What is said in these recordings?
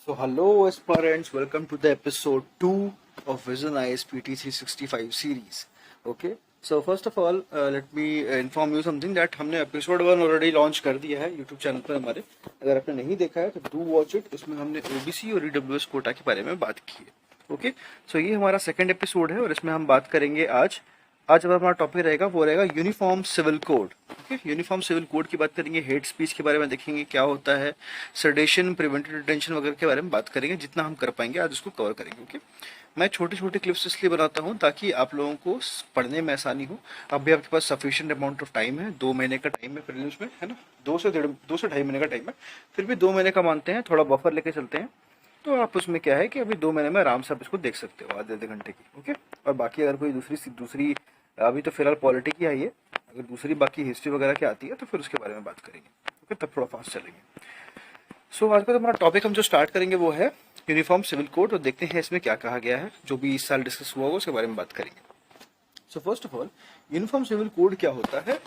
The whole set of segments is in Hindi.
So hello aspirants, welcome to the episode 2 of Vision ISPT 365 series. Okay, so first of all let me inform you something that हमने episode 1 already launch कर दिया है YouTube चैनल पर हमारे. अगर आपने नहीं देखा है तो do watch it. इसमें हमने OBC और EWS कोटा के बारे में बात की है. ओके, सो ये हमारा सेकंड एपिसोड है और इसमें हम बात करेंगे आज अब हमारा टॉपिक रहेगा वो रहेगा uniform civil code. Okay, uniform civil code की बात करेंगे, हेट स्पीच के बारे में देखेंगे क्या होता है, सेडेशन, प्रिवेंटिव डिटेंशन वगैरह के बारे में बात करेंगे. जितना हम कर पाएंगे आज उसको कवर करेंगे. ओके, मैं छोटे छोटे क्लिप्स इसलिए बनाता हूँ ताकि आप लोगों को पढ़ने में आसानी हो. अभी आपके पास सफिशिएंट अमाउंट ऑफ टाइम है, 2 महीने का टाइम है प्रीलिम्स में, है ना. 2 से 2.5 महीने का टाइम है, फिर भी 2 महीने का मानते हैं, थोड़ा बफर लेके चलते हैं. तो आप उसमें क्या है कि अभी 2 महीने में आराम से आप इसको देख सकते हो आधे घंटे की. ओके, और बाकी अगर कोई दूसरी अभी तो फिलहाल पॉलिटी की आई है, अगर दूसरी बाकी हिस्ट्री वगैरह की आती है तो फिर उसके बारे में बात करेंगे. ओके, तब थोड़ा फास्ट चलेंगे. सो आज का हमारा टॉपिक हम जो स्टार्ट करेंगे वो है यूनिफॉर्म सिविल कोड. और देखते हैं इसमें क्या कहा गया है, जो भी इस साल डिस्कस हुआ होगा उसके बारे में बात करेंगे. So first of all uniform civil code क्या होता है,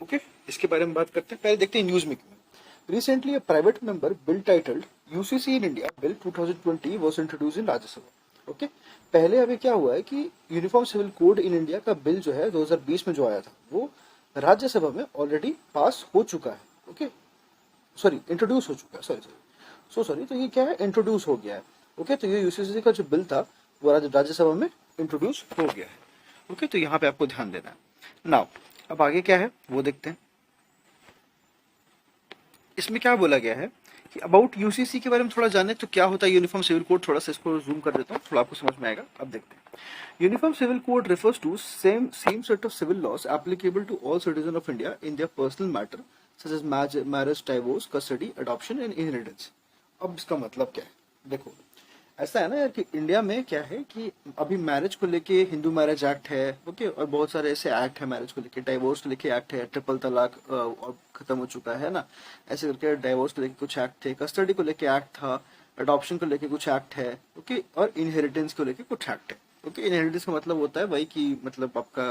ओके, इसके बारे में बात करते हैं. पहले देखते हैं न्यूज में क्यों. Recently, a private member bill titled UCC in India Bill 2020 was introduced in Rajya Sabha. Okay, पहले अभी क्या हुआ है कि uniform civil code in India का बिल जो है 2020 में जो आया था वो राज्यसभा में ऑलरेडी पास हो चुका है. ओके, सॉरी, इंट्रोड्यूस हो चुका है. सॉरी, तो ये क्या है, इंट्रोड्यूस हो गया है. ओके, तो ये यूसीसी का जो बिल था वो राज्यसभा में इंट्रोड्यूस हो गया है. ओके, तो यहाँ पे आपको ध्यान देना है. नाउ अब आगे क्या है वो देखते हैं. इसमें क्या बोला गया है कि अबाउट यूसीसी के बारे में थोड़ा जाने. तो क्या होता है यूनिफॉर्म सिविल कोड, थोड़ा सा इसको जूम कर देता हूँ, थोड़ा आपको समझ में आएगा. अब देखते हैं. Uniform civil code refers to same set of civil laws applicable to all citizen of India in their personal matter such as marriage, divorce, custody, adoption and inheritance. अब इसका मतलब क्या है, देखो ऐसा है ना यार कि इंडिया में क्या है कि अभी मैरिज को लेके हिंदू मैरिज एक्ट है. ओके, और बहुत सारे ऐसे एक्ट है मैरिज को लेके, डाइवोर्स को लेके एक्ट है, ट्रिपल तलाक और खत्म हो चुका है ना, ऐसे करके डाइवोर्स को लेके कुछ एक्ट थे, कस्टडी को लेके एक्ट था, अडॉप्शन को लेके कुछ एक्ट है. ओके, और इनहेरिटेंस को लेके कुछ एक्ट है. ओके, इनहेरिटेंस का मतलब होता है भाई कि मतलब आपका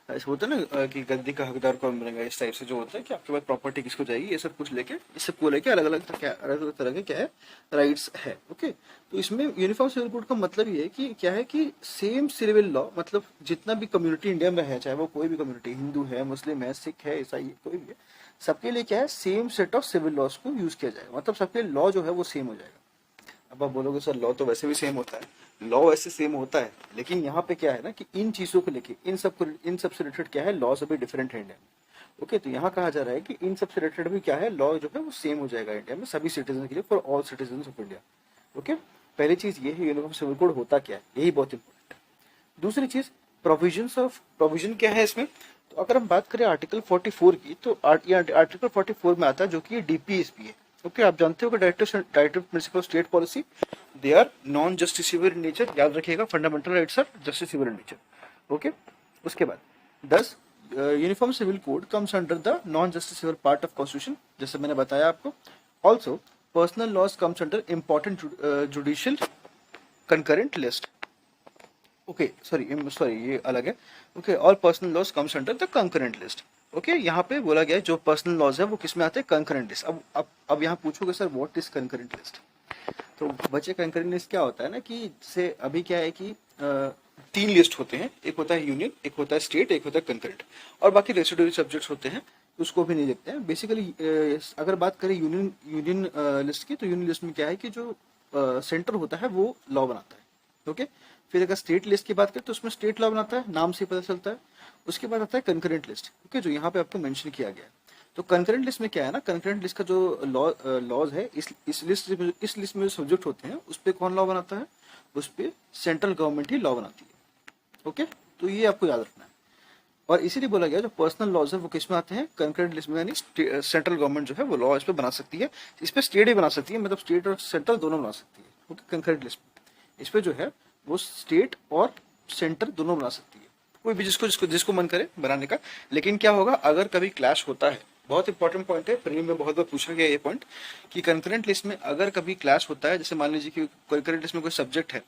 ऐसा होता है ना कि गद्दी का हकदार कौन बनेगा, इस टाइप से जो होता है कि आपके पास प्रॉपर्टी किसको जाएगी, ये सब कुछ लेके, इस सब को लेके अलग अलग तरह के क्या है राइट्स है. ओके, तो इसमें यूनिफॉर्म सिविल कोड का मतलब ये है कि क्या है कि सेम सिविल लॉ, मतलब जितना भी कम्युनिटी इंडिया में है, चाहे वो कोई भी कम्युनिटी, हिंदू है, मुस्लिम है, सिख है, ईसाई है, कोई भी है, सबके लिए क्या है same set of civil laws को यूज किया जाएगा. मतलब सबके लॉ जो है वो सेम हो जाएगा. अब आप बोलोगे सर लॉ तो वैसे भी सेम होता है. लॉ वैसे सेम होता है, लेकिन यहाँ पे क्या है ना कि इन चीजों को लेके इन सब से रिलेटेड क्या है, लॉ सभी डिफरेंट है इंडिया में. ओके, तो यहाँ कहा जा रहा है कि इन सब से रिलेटेड भी क्या है, लॉ जो है वो सेम हो जाएगा इंडिया में सभी सिटीजन के लिए, for all citizen of India. Okay, पहली चीज ये है यूनिफॉर्म सिविल कोड होता क्या है, यही बहुत इंपॉर्टेंट है. दूसरी चीज प्रोविजन क्या है इसमें. तो अगर हम बात करें आर्टिकल 44 की, तो आर्टिकल 44 में आता है जो कि डीपीएसपी है. ओके, आप जानते हो कि directive principle of state policy, they are non justiciable in nature. याद रखिएगा, fundamental rights are justiciable in nature. Okay, उसके बाद 10 uniform civil code comes under the non justiciable part of constitution, जैसे मैंने बताया आपको. Also personal laws comes under important judicial concurrent list. Okay, sorry ये अलग है. Okay, all personal laws comes under the concurrent list. Okay, यहाँ पे बोला गया है जो पर्सनल लॉज है वो किस में आते हैं, कंकरेंट लिस्ट. अब यहाँ पूछोगे sir what is concurrent list. तो बच्चे कंकरेंट लिस्ट क्या होता है ना कि जैसे अभी क्या है कि 3 लिस्ट होते हैं, एक होता है यूनियन, एक होता है स्टेट, एक होता है कंकरेंट, और बाकी रेसिडुअरी सब्जेक्ट्स होते हैं, उसको भी नहीं देखते हैं. बेसिकली अगर बात करें यूनियन लिस्ट की, तो यूनियन लिस्ट में क्या है कि जो सेंटर होता है वो लॉ बनाता है. ओके, फिर अगर स्टेट लिस्ट की बात करें तो उसमें स्टेट लॉ बनाता है, नाम से पता चलता है. उसके बाद आता है कंकरेंट लिस्ट. ओके, जो यहाँ पे आपको मेंशन किया गया है. तो कंकरेंट लिस्ट में क्या है ना, कंकरेंट लिस्ट का जो लॉज है, इस लिस्ट में जो सब्जेक्ट होते हैं उस पर कौन लॉ बनाता है, उस पर सेंट्रल गवर्नमेंट ही लॉ बनाती है. ओके, तो ये आपको याद रखना है. और इसीलिए बोला गया जो पर्सनल लॉज है वो किस में आते हैं, कंकरेंट लिस्ट में, यानी सेंट्रल गवर्नमेंट जो है वो लॉ इस पे बना सकती है. इस पे स्टेट ही बना सकती है, मतलब स्टेट और सेंट्रल दोनों बना सकती है. ओके, कंकरेंट लिस्ट में इस पे जो है वो स्टेट और सेंटर दोनों बना सकती है, कोई भी जिसको मन करे बनाने का. लेकिन क्या होगा अगर कभी क्लैश होता है, बहुत इंपॉर्टेंट पॉइंट है, प्रीलिम में बहुत बार पूछा गया ये पॉइंट कि कंकरेंट लिस्ट में अगर कभी क्लैश होता है, जैसे मान लीजिए कि कंकरेंट लिस्ट में कोई सब्जेक्ट है,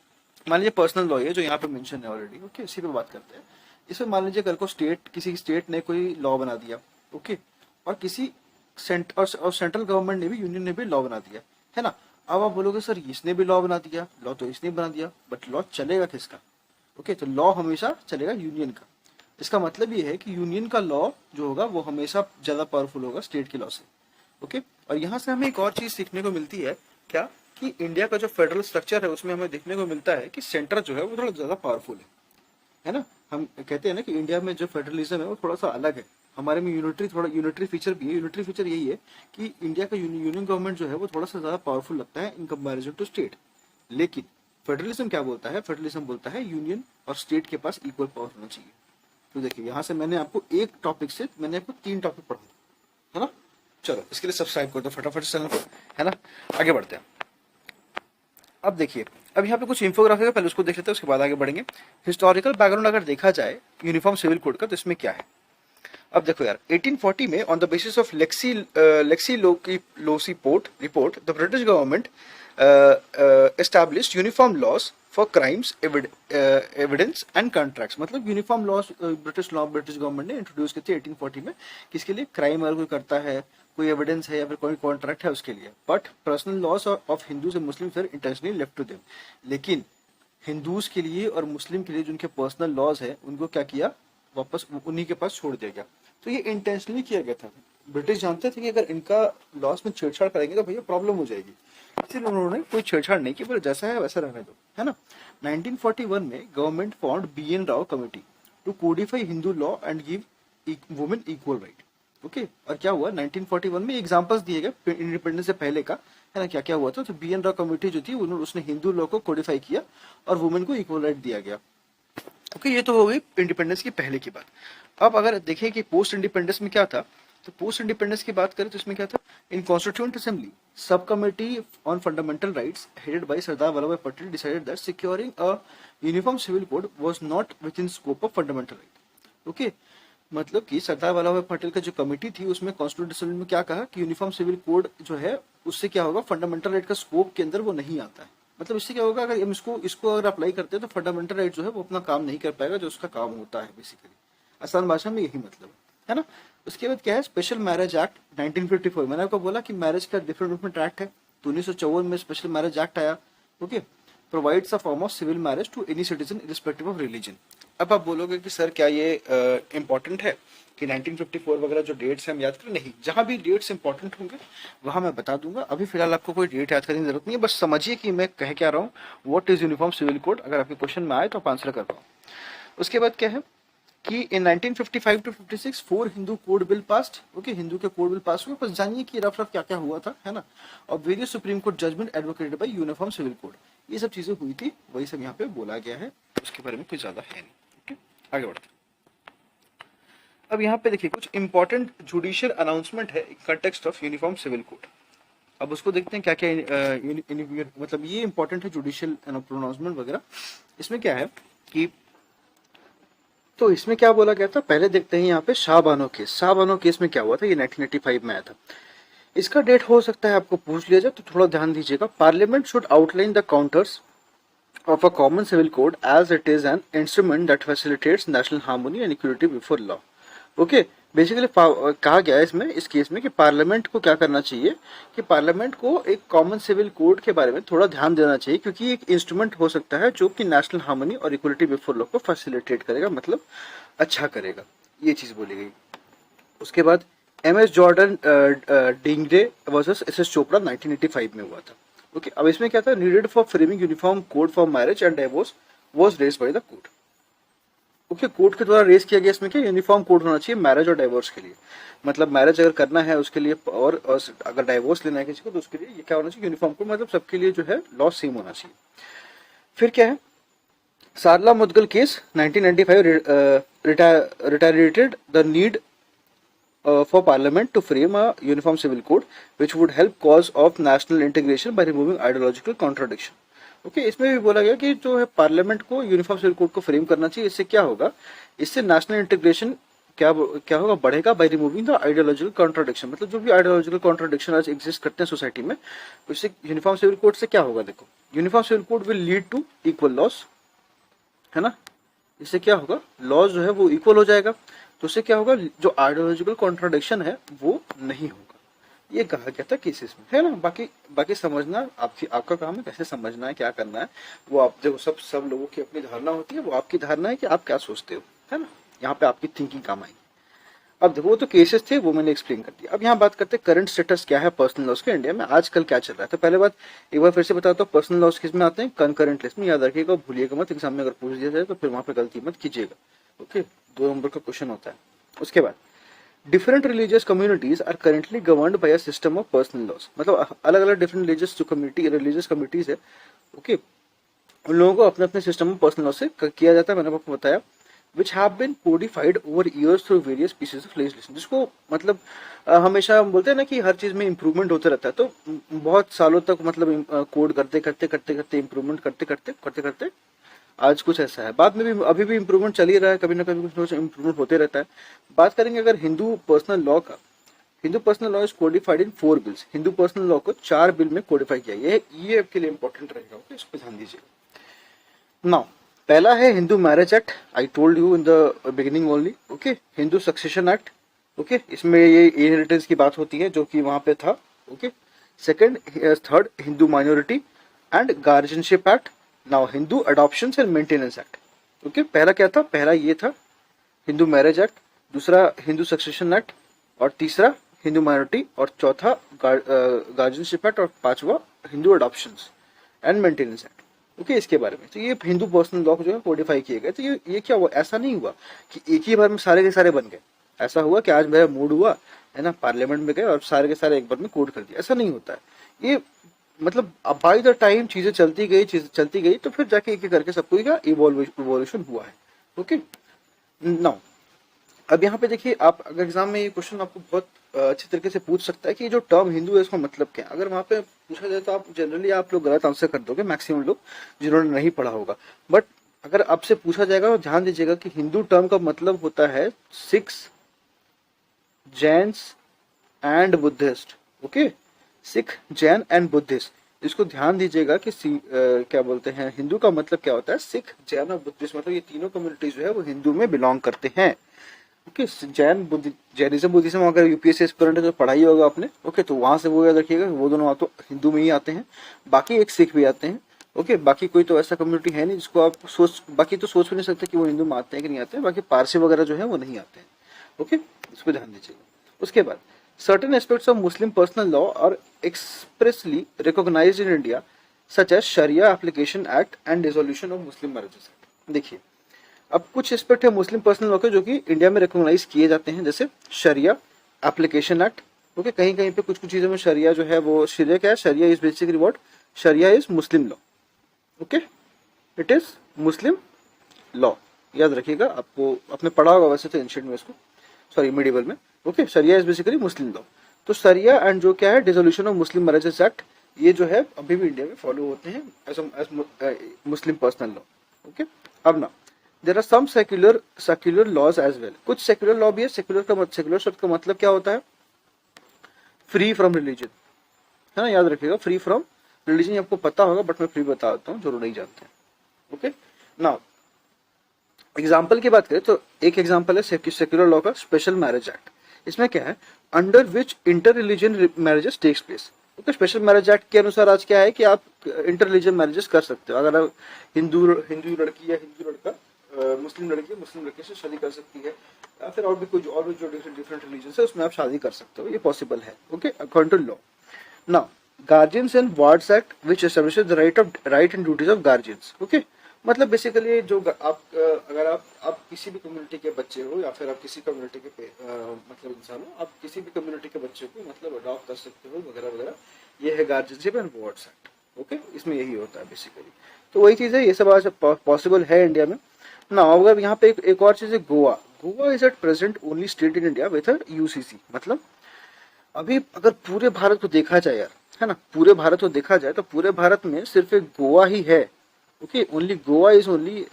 मान लीजिए पर्सनल लॉ है जो यहाँ पे मेंशन है ऑलरेडी. ओके, इसी पे बात करते हैं. इसमें मान लीजिए कल को किसी स्टेट ने कोई लॉ बना दिया. ओके, और किसी सेंट्रल गवर्नमेंट ने भी, यूनियन ने भी लॉ बना दिया, है ना. अब आप बोलोगे सर इसने भी लॉ बना दिया, लॉ तो इसने बना दिया, बट लॉ चलेगा किसका? ओके, तो लॉ हमेशा चलेगा यूनियन का। इसका मतलब ये है कि यूनियन का लॉ जो होगा वो हमेशा ज्यादा पावरफुल होगा स्टेट के लॉ से। ओके, और यहाँ से हमें एक और चीज सीखने को मिलती है, क्या कि इंडिया का जो फेडरल स्ट्रक्चर है उसमें हमें देखने को मिलता है कि सेंटर जो है वो थोड़ा ज्यादा पावरफुल है ना। हम कहते हैं ना कि इंडिया में जो फेडरलिज्म है वो थोड़ा सा अलग है, हमारे में यूनिटरी फीचर भी है। यूनिटरी फीचर यही है कि इंडिया का यूनियन गवर्नमेंट जो है वो थोड़ा सा ज्यादा पावरफुल लगता है इन कंपैरिजन टू स्टेट। लेकिन फेडरलिज्म क्या बोलता है? फेडरलिज्म बोलता है यूनियन और स्टेट के पास इक्वल पावर होना चाहिए। तो देखिए यहाँ से मैंने आपको एक टॉपिक से मैंने आपको 3 टॉपिक पढ़ा, है ना। चलो इसके लिए सब्सक्राइब कर दो फटाफट चैनल को, है ना। आगे बढ़ते हैं। अब देखिए, अब यहाँ पे कुछ इंफोग्राफिक है, पहले उसको देख लेते हैं, उसके बाद आगे बढ़ेंगे। हिस्टोरिकल बैकग्राउंड अगर देखा जाए यूनिफॉर्म सिविल कोड का, तो इसमें क्या है? अब देखो यार, 1840 में on the basis of lex loci report the British government established uniform laws for crimes, evidence and contracts. मतलब यूनिफॉर्म लॉज ब्रिटिश गवर्नमेंट ने इंट्रोड्यूस किए थे 1840 में। किसके लिए? क्राइम अगर कोई करता है, कोई एविडेंस है या फिर कोई कॉन्ट्रैक्ट है उसके लिए। But personal loss of Hindus and Muslim फिर इंटेंशनली लेफ्ट टू देम। लेकिन हिंदूज के लिए और मुस्लिम के लिए जिनके पर्सनल लॉज है उनको क्या किया? वापस उन्हीं के पास छोड़ दिया गया। तो ये इंटेंशनली किया गया था। ब्रिटिश जानते थे कि अगर इनका लॉस में छेड़छाड़ करेंगे तो भैया प्रॉब्लम हो जाएगी, इसलिए उन्होंने कोई छेड़छाड़ नहीं की, पर जैसा है वैसा रहने दो, है ना। 1941 में government formed BN Rao committee to codify Hindu law and give women equal right. Okay, और क्या हुआ 1941 में? एग्जांपल्स दिए गए इंडिपेंडेंस से पहले का, है ना। क्या क्या हुआ था? तो BN राव कमेटी जो थी उन्होंने उसने हिंदू लॉ को कोडिफाई किया और वुमेन को इक्वल राइट दिया गया। ओके, ये तो हो गई इंडिपेंडेंस की पहले की बात। अब अगर देखें कि पोस्ट इंडिपेंडेंस में क्या था, तो पोस्ट इंडिपेंडेंस की बात करें तो इसमें क्या था? In constituent assembly sub committee on fundamental rights headed by Sardar Vallabh Bhai Patel decided that securing a uniform civil code was not within scope of fundamental right. Okay, मतलब कि सरदार वल्लभ भाई पटेल का जो कमेटी थी उसमें कॉन्स्टिट्यूएंट असेंबली में क्या कहा कि यूनिफॉर्म सिविल कोड जो है उससे क्या होगा? फंडामेंटल राइट का स्कोप के अंदर वो नहीं आता है। मतलब इससे क्या होगा? अगर हम इसको अगर अप्लाई करते हैं तो फंडामेंटल राइट जो है वो अपना काम नहीं कर पाएगा जो उसका काम होता है बेसिकली। आसान भाषा में यही मतलब है ना। उसके बाद क्या है? Special marriage act 1954। मैंने आपको बोला कि मैरिज का डिफरेंट एक्ट है, तो 1954 में स्पेशल मैरिज एक्ट आया। Okay, provides a form of civil marriage to any citizen irrespective of religion. अब आप बोलोगे कि सर क्या ये इंपॉर्टेंट है कि 1954 वगैरह जो डेट्स हैं हम याद करें? नहीं, जहां भी डेट्स इंपॉर्टेंट होंगे वहां मैं बता दूंगा। अभी फिलहाल आपको कोई डेट याद करने की जरूरत नहीं है, बस समझिए कि मैं कह क्या रहा हूँ। What is uniform civil code, अगर आपके क्वेश्चन में आए तो आप आंसर कर पाओ। उसके बाद क्या है कि in 1955 to 56 4 Hindu code bill passed. Okay, Hindu के कोड बिल पास हुए, बस जानिए कि रफ क्या क्या हुआ था, है ना। और various supreme court judgment advocated by uniform civil code, ये सब चीजें हुई थी, वही सब यहाँ पे बोला गया है, उसके बारे में कुछ ज्यादा है नहीं। ओके, आगे बढ़ते हैं। अब यहाँ पे देखिए कुछ इंपॉर्टेंट जुडिशियल अनाउंसमेंट है in context of uniform civil code. अब उसको देखते हैं क्या क्या मतलब ये इंपॉर्टेंट है जुडिशियल अनाउंसमेंट वगैरह। इसमें क्या है कि तो इसमें क्या बोला गया था, पहले देखते हैं यहाँ पे शाहबानो केस में क्या हुआ था, ये 1985 में आया था। इसका डेट हो सकता है आपको पूछ लिया जाए, तो थोड़ा ध्यान दीजिएगा। Parliament should outline the contours of a common civil code as it is an instrument that facilitates national harmony and equality before law. Okay, basically कहा गया है इसमें, इस केस में, कि पार्लियामेंट को क्या करना चाहिए कि पार्लियामेंट को एक कॉमन सिविल कोड के बारे में थोड़ा ध्यान देना चाहिए, क्योंकि एक इंस्ट्रूमेंट हो सकता है जो कि नेशनल हार्मनी और इक्वलिटी बिफोर लॉ को फैसिलिटेट करेगा, मतलब अच्छा करेगा, ये चीज बोली गई। उसके बाद MS Jordan Diengdeh versus SS Chopra 1985 में हुआ था। ओके, अब इसमें क्या था? Needed for framing uniform code for marriage and divorce was raised by the court. Okay, court के द्वारा रेज किया गया इसमें क्या? यूनिफॉर्म कोड होना चाहिए मैरिज और डाइवोर्स के लिए। मतलब मैरिज अगर करना है उसके लिए और अगर डाइवोर्स लेना है किसी को तो उसके लिए ये क्या होना चाहिए? यूनिफॉर्म कोड, मतलब सबके लिए जो है लॉ सेम होना चाहिए। फिर क्या है? सारला Mudgal case 1995 reiterated the need for parliament to frame a uniform civil code which would help cause of national integration by removing ideological contradiction. Okay, इसमें भी बोला गया कि जो है पार्लियामेंट को यूनिफॉर्म सिविल कोड को फ्रेम करना चाहिए। इससे क्या होगा? इससे नेशनल इंटीग्रेशन क्या होगा? बढ़ेगा by removing the ideological contradiction. मतलब जो भी आइडियोलॉजिकल कॉन्ट्राडिक्शन आज एग्जिस्ट करते हैं सोसाइटी में, उससे यूनिफॉर्म सिविल कोड से क्या होगा? देखो, uniform civil code will lead to equal laws, है ना। इससे क्या होगा? लॉज जो है वो इक्वल हो जाएगा, तो उससे क्या होगा? जो आइडियोलॉजिकल कॉन्ट्राडिक्शन है वो नहीं होगा। ये कहा गया था केसेस में, है ना। बाकी बाकी समझना आपका काम है, कैसे समझना है, क्या करना है, वो आप देखो, सब लोगों की अपनी धारणा होती है, वो आपकी धारणा है कि आप क्या सोचते हो, है ना। यहाँ पे आपकी थिंकिंग काम आएगी। अब देखो वो तो केसेस थे, वो मैंने एक्सप्लेन कर दिया। अब यहाँ बात करते हैं करंट स्टेटस क्या है पर्सनल लॉस के इंडिया में, आजकल क्या चल रहा है। तो पहले बात एक बार फिर से बताता हूँ, पर्सनल लॉस किस में आते हैं, कंकरेंट लिस्ट में, याद रखिएगा, भूलिएगा मत, एग्जाम में अगर पूछ दिया जाए तो फिर वहां पे गलती मत कीजिएगा। ओके, 2 नंबर का क्वेश्चन होता है। उसके बाद different religious communities are currently governed by a system of personal laws, मतलब अलग अलग डिफरेंट रिलीजियस जो रिलीजियस कम्युनिटीज है, ओके, उन लोगों को अपने अपने सिस्टम में पर्सनल लॉ से किया जाता है, मैंने आपको बताया, which have been codified over years through various pieces of legislation, जिसको मतलब हमेशा हम बोलते हैं ना कि हर चीज में इंप्रूवमेंट होते रहता है, तो बहुत सालों तक मतलब कोड करते करते करते करते इंप्रूवमेंट करते करते करते करते आज कुछ ऐसा है। बाद में भी अभी भी इंप्रूवमेंट चल ही रहा है, कभी ना कभी कुछ इंप्रूवमेंट होते रहता है। बात करेंगे अगर हिंदू पर्सनल लॉ का, Hindu personal law is codified in 4 bills, Hindu personal law को 4 बिल में कोडिफाई किया, ये आपके लिए इंपॉर्टेंट रहेगा, ओके, इस पर ध्यान दीजिए। नाउ पहला है Hindu marriage act, I told you in the beginning only, okay. Hindu succession act, okay, इसमें ये इनहेरिटेंस की बात होती है जो कि वहां पे था, okay. Second third Hindu minority and guardianship act. Now Hindu adoption and maintenance act, okay. पहला क्या था, पहला ये था हिंदू मैरिज एक्ट, दूसरा हिंदू सक्सेशन एक्ट, और तीसरा हिंदू माइनॉरिटी, और चौथा गार्जियनशिप एक्ट, और पांचवा Hindu adoption and maintenance act, okay, इसके बारे में। तो ये हिंदू पर्सनल लॉ जो है कोडिफाई किए गए। तो ये क्या हुआ, ऐसा नहीं हुआ कि एक ही बार में सारे के सारे बन गए। ऐसा हुआ कि आज मेरा मूड हुआ, है ना, पार्लियामेंट में गए और सारे के सारे एक बार में कोड कर दिया, ऐसा नहीं होता है। ये मतलब बाय द टाइम चीजें चलती गई तो फिर जाके एक एक करके सबको का इवोल्यूशन हुआ है, ओके। नाउ अब यहाँ पे देखिए, आप अगर एग्जाम में ये क्वेश्चन आपको बहुत अच्छी तरीके से पूछ सकता है कि जो टर्म हिंदू है इसका मतलब क्या है। अगर वहां पे पूछा जाए तो आप जनरली आप लोग गलत आंसर कर दोगे, मैक्सिमम लोग जिन्होंने नहीं पढ़ा होगा। बट अगर आपसे पूछा जाएगा तो ध्यान दीजिएगा कि हिंदू टर्म का मतलब होता है Sikhs, Jains and Buddhist, okay, Sikh, Jain and Buddhist. इसको ध्यान दीजिएगा कि क्या बोलते हैं, हिंदू का मतलब क्या होता है, सिख, जैन और बुद्धिस्ट, मतलब ये तीनों कम्युनिटी जो है वो हिंदू में बिलोंग करते हैं, ओके। जैनिज्म बुद्धिज्म अगर यूपीएससी एस्पिरेंट है तो पढ़ाई होगा आपने, ओके, तो वहां से वो याद रखिएगा, वो दोनों तो हिंदू में ही आते हैं, बाकी एक सिख भी आते हैं, ओके। बाकी कोई तो ऐसा कम्युनिटी है नहीं जिसको आप बाकी तो सोच भी नहीं सकते कि वो हिंदू में आते हैं कि नहीं आते हैं, बाकी पारसी वगैरह जो है वो नहीं आते हैं, ओके, इस पर ध्यान दीजिएगा। उसके बाद certain aspects of Muslim personal law are expressly recognised in India such as Sharia application act and dissolution of Muslim marriages act. देखिए, अब कुछ एस्पेक्ट है मुस्लिम पर्सनल लॉ के जो कि इंडिया में रिकॉग्नाइज किए जाते हैं, जैसे शरिया एप्लीकेशन एक्ट, ओके। कहीं कहीं पे कुछ कुछ चीजों में शरिया जो है वो, शरिया क्या है, शरिया इज बेसिकली व्हाट, शरिया is Muslim law, okay, it is Muslim law, याद रखिएगा, आपको आपने पढ़ा होगा वैसे तो एंशिएंट में इसको, सॉरी मिडिवल में, okay. Sharia is basically Muslim law. तो शरिया एंड जो क्या है, dissolution of Muslim marriages act, ये जो है अभी भी इंडिया में फॉलो होते हैं as Muslim personal law, okay. अब ना there are some secular laws as well, कुछ सेक्युलर लॉ भी है। सेक्युलर शब्द का मतलब क्या होता है, फ्री फ्रॉम रिलीजन, है ना, याद रखिएगा, फ्री फ्रॉम रिलीजन आपको पता होगा, बट मैं फ्री बता देता हूँ जो नहीं जानते हैं, ओके। नाउ एग्जाम्पल की बात करें तो एक एग्जाम्पल है सेक्युलर लॉ का स्पेशल मैरिज एक्ट। इसमें क्या है, under which inter religion marriages takes place, okay. Special marriage act के अनुसार आज क्या है कि आप इंटर रिलीजन मैरिजेस कर सकते हो। अगर आप हिंदू लड़की या हिंदू लड़का मुस्लिम लड़के से शादी कर सकती है, या फिर और भी कोई और भी जो डिफरेंट रिलीजन है उसमें आप शादी कर सकते हो, ये पॉसिबल है, okay, according to law. Now guardians and wards act which establishes the right and duties of guardians, okay. मतलब बेसिकली जो आप अगर आप किसी भी कम्युनिटी के बच्चे हो या फिर आप किसी कम्युनिटी के मतलब इंसान हो, आप किसी भी कम्युनिटी के बच्चे को मतलब अडॉप्ट कर सकते हो वगैरह वगैरह, ये है guardianship and wards act, okay. इसमें यही होता है बेसिकली, तो वही चीज है, ये सब आज पॉसिबल है इंडिया में ना। अगर यहाँ पे एक और चीज है, Goa is at present only state in India with UCC, मतलब अभी अगर पूरे भारत को देखा जाए यार, है ना, पूरे भारत को देखा जाए तो पूरे भारत में सिर्फ एक गोवा ही है, okay. Only Goa is only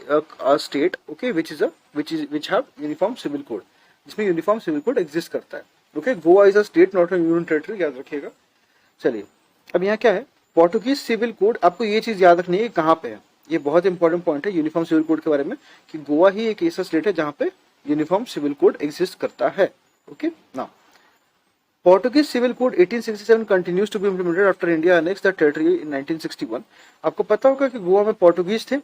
state, okay, which have uniform civil code, जिसमें यूनिफॉर्म सिविल कोड एग्जिस्ट करता है, okay. Goa is a state not a union territory, याद रखिएगा। चलिए, अब यहाँ क्या है, पोर्टुगीज सिविल कोड, आपको ये चीज याद रखनी है कहाँ पे है, ये बहुत इंपॉर्टेंट पॉइंट है यूनिफॉर्म सिविल कोड के बारे में, कि गोवा ही एक ऐसा स्टेट है जहाँ पे यूनिफॉर्म सिविल कोड एग्जिस्ट करता है, okay. Now Portuguese Civil Code 1867 continues to be implemented after India annexed the territory in 1961. आपको पता होगा कि गोवा में पोर्टुगीज थे,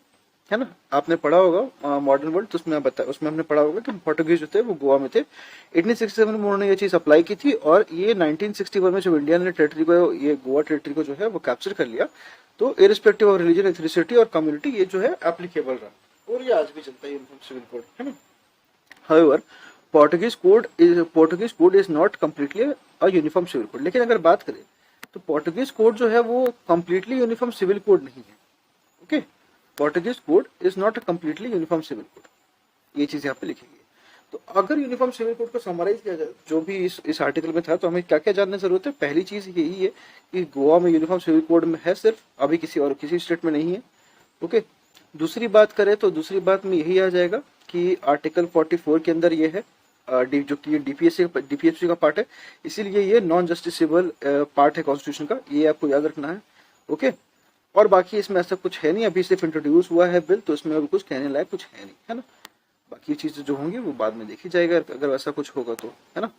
है ना, आपने पढ़ा होगा मॉडर्न वर्ल्ड, तो उसमें बता, उसमें हमने पढ़ा होगा कि पोर्टुगीज जो थे वो गोवा में थे। 1867 में उन्होंने ये चीज अप्लाई की थी और ये 1961 में जब इंडिया ने टेरिटरी को, ये गोवा टेरिटरी को जो है वो कैप्चर कर लिया, तो इरिस्पेक्टिव ऑफ रिलीजन, एथनिसिटी और कम्युनिटी ये जो है एप्लीकेबल रहा और ये आज भी चलता है यूनिफॉर्म सिविल कोड, है ना। However, Portuguese code is not completely a uniform civil code। लेकिन अगर बात करें तो पोर्टुगीज कोड जो है वो completely यूनिफॉर्म सिविल कोड नहीं है। Okay, Portuguese code is not completely uniform civil code, ये चीज यहाँ पे लिखी गई है। तो अगर यूनिफॉर्म सिविल कोड को समराइज किया जाए जो भी इस आर्टिकल में था, तो हमें क्या क्या जानने की जरूरत है। पहली चीज यही है कि गोवा में यूनिफॉर्म सिविल कोड में है सिर्फ, अभी किसी स्टेट में नहीं है। ओके, दूसरी बात करें तो दूसरी बात में यही आ जाएगा कि आर्टिकल 44 के अंदर ये है, जो कि डीपीएससी का पार्ट है, इसीलिए ये नॉन जस्टिसेबल पार्ट है कॉन्स्टिट्यूशन का, ये आपको याद रखना है। ओके, और बाकी इसमें ऐसा कुछ है नहीं, अभी सिर्फ इंट्रोड्यूस हुआ है बिल, तो इसमें अभी कुछ कहने लायक कुछ है नहीं, है ना। बाकी चीजें जो होंगी वो बाद में देखी जाएगा अगर वैसा कुछ होगा तो, है ना।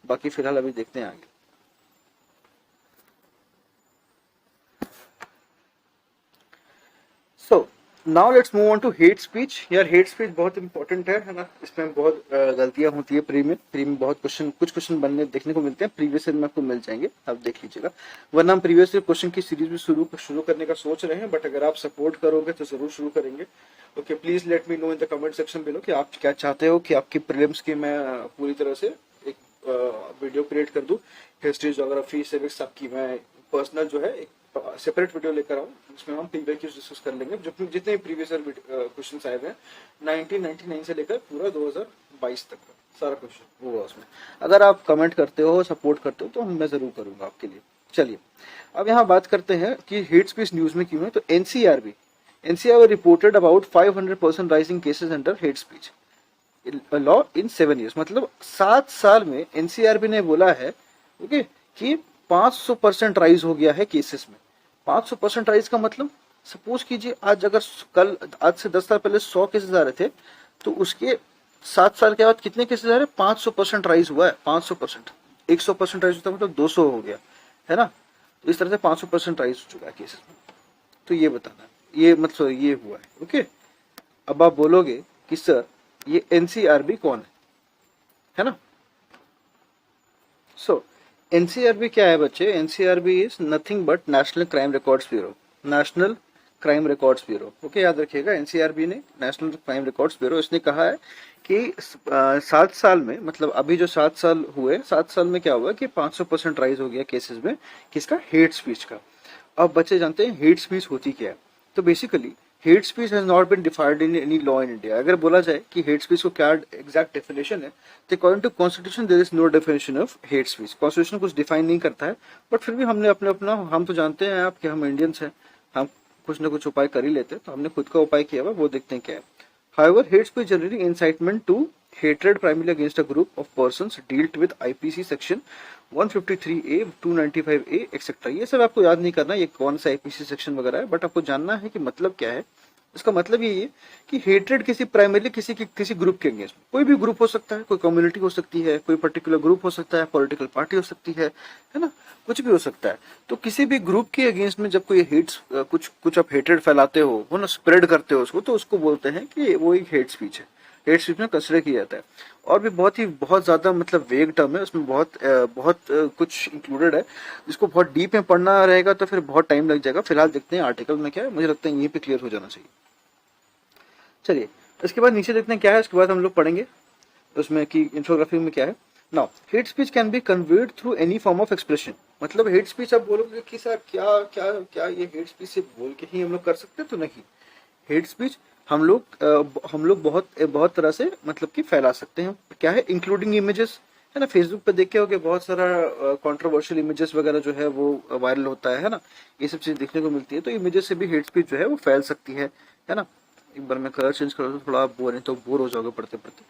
बाकी फिलहाल अभी देखते हैं आगे। So now let's move on to hate speech. यार हेट स्पीच बहुत इंपॉर्टेंट है ना, इसमें बहुत गलतियां होती है। प्री में बहुत कुछ क्वेश्चन बनने देखने को मिलते हैं, प्रीवियस ईयर में आपको मिल जाएंगे, आप देख लीजिएगा। वरना हम प्रीवियस ईयर क्वेश्चन की सीरीज भी शुरू करने का सोच रहे हैं, बट अगर आप सपोर्ट करोगे तो जरूर शुरू करेंगे। Okay, please let me know in the comment section below कि आप क्या चाहते हो कि आपकी प्रीलिम्स की मैं पूरी तरह से एक वीडियो क्रिएट कर दूं। हिस्ट्री, ज्योग्राफी, सिविक्स सबकी मैं पर्सनल जो है एक सेपरेट वीडियो लेकर आऊँ, जिसमें हम प्रीवियस डिस्कस कर लेंगे जितने प्रीवियस क्वेश्चन आए हुए हैं 1999 से लेकर पूरा 2022 तक का सारा क्वेश्चन होगा उसमें। अगर आप कमेंट करते हो, सपोर्ट करते हो, तो मैं जरूर करूंगा आपके लिए। चलिए अब यहाँ बात करते हैं कि हेट स्पीच न्यूज में क्यों है। तो NCRB reported about 500% rising cases under hate speech law in 7 years। मतलब 7 साल में एनसीआरबी ने बोला है, ओके, कि 500% राइज हो गया है केसेस में। 500% राइज का मतलब, सपोज कीजिए आज से 10 साल पहले 100 केसेस आ रहे थे, तो उसके 7 साल के बाद कितने केसेस आ रहे हैं, 500% राइज हुआ है। 500%, 100% राइज होता है मतलब 200 हो गया, है ना। तो इस तरह से 500% राइज हो चुका है केसेस में। तो ये बताना, ये मतलब ये हुआ है। ओके, अब आप बोलोगे कि सर ये एनसीआरबी कौन है ना। सो एनसीआरबी क्या है बच्चे, NCRB is nothing but national crime records bureau, national crime records bureau. Okay, याद रखिएगा, एनसीआरबी ने नेशनल क्राइम रिकॉर्ड्स ब्यूरो, इसने कहा है कि 7 साल में, मतलब अभी जो 7 साल हुए, 7 साल में क्या हुआ कि 500% राइज हो गया केसेस में, किसका, हेट स्पीच का। अब बच्चे जानते हैं हेट स्पीच होती क्या है। तो basically hate speech has not been defined in any law in India. अगर बोला जाए कि हेट स्पीच को क्या एग्जैक्ट डेफिनेशन है, तो according to constitution there is no definition of hate speech. Constitution कुछ डिफाइन नहीं करता है, बट फिर भी हमने अपना हम तो जानते हैं आप कि हम इंडियंस हैं, हम कुछ ना कुछ उपाय कर ही लेते हैं, तो हमने खुद का उपाय किया हुआ, वो देखते हैं क्या है। However, hate speech generally incitement to hatred primarily against a group of persons dealt with IPC section 153A, 295A, etc. ये सब आपको याद नहीं करना ये कौन सा IPC सेक्शन वगैरह है, बट आपको जानना है कि मतलब क्या है। इसका मतलब यही है कि हेट्रेड प्राइमरली किसी ग्रुप के अगेंस्ट, कोई भी ग्रुप हो सकता है, कोई कम्युनिटी हो सकती है, कोई पर्टिकुलर ग्रुप हो सकता है, पॉलिटिकल पार्टी हो सकती है ना, कुछ भी हो सकता है। तो किसी भी ग्रुप के अगेंस्ट में जब कोई कुछ आप हेट्रेड फैलाते हो ना, स्प्रेड करते हो उसको, तो उसको बोलते हैं कि वो एक हेट स्पीच है। हेट स्पीच में कंसिडर किया जाता है। और भी बहुत ज्यादा मतलब वेग टर्म है, उसमें बहुत कुछ इंक्लूडेड है, जिसको बहुत डीप में पढ़ना रहेगा तो फिर बहुत टाइम लग जाएगा। फिलहाल देखते हैं आर्टिकल में क्या है, मुझे लगता है यहीं पे क्लियर हो जाना चाहिए। चलिए इसके बाद नीचे देखते हैं क्या है, इसके बाद हम लोग पढ़ेंगे उसमें कि इंफोग्राफी में क्या है। Now hate speech can be conveyed through any form of expression. मतलब हेट स्पीच आप बोलोगे कि सर क्या क्या क्या ये हेट स्पीच से बोल के ही हम लोग कर सकते हैं, तो नहीं। हेट स्पीच हम लोग बहुत तरह से मतलब कि फैला सकते हैं। क्या है, इंक्लूडिंग इमेजेस, है ना। फेसबुक पे देखे होगे बहुत सारा कंट्रोवर्शियल इमेजेस वगैरह जो है वो वायरल होता है ना, ये सब चीज देखने को मिलती है। तो इमेजेस से भी हेट स्पीच जो है वो फैल सकती है ना। एक बार मैं कलर चेंज कर, थोड़ा बोर है तो बोर हो जाओगे पढ़ते पढ़ते।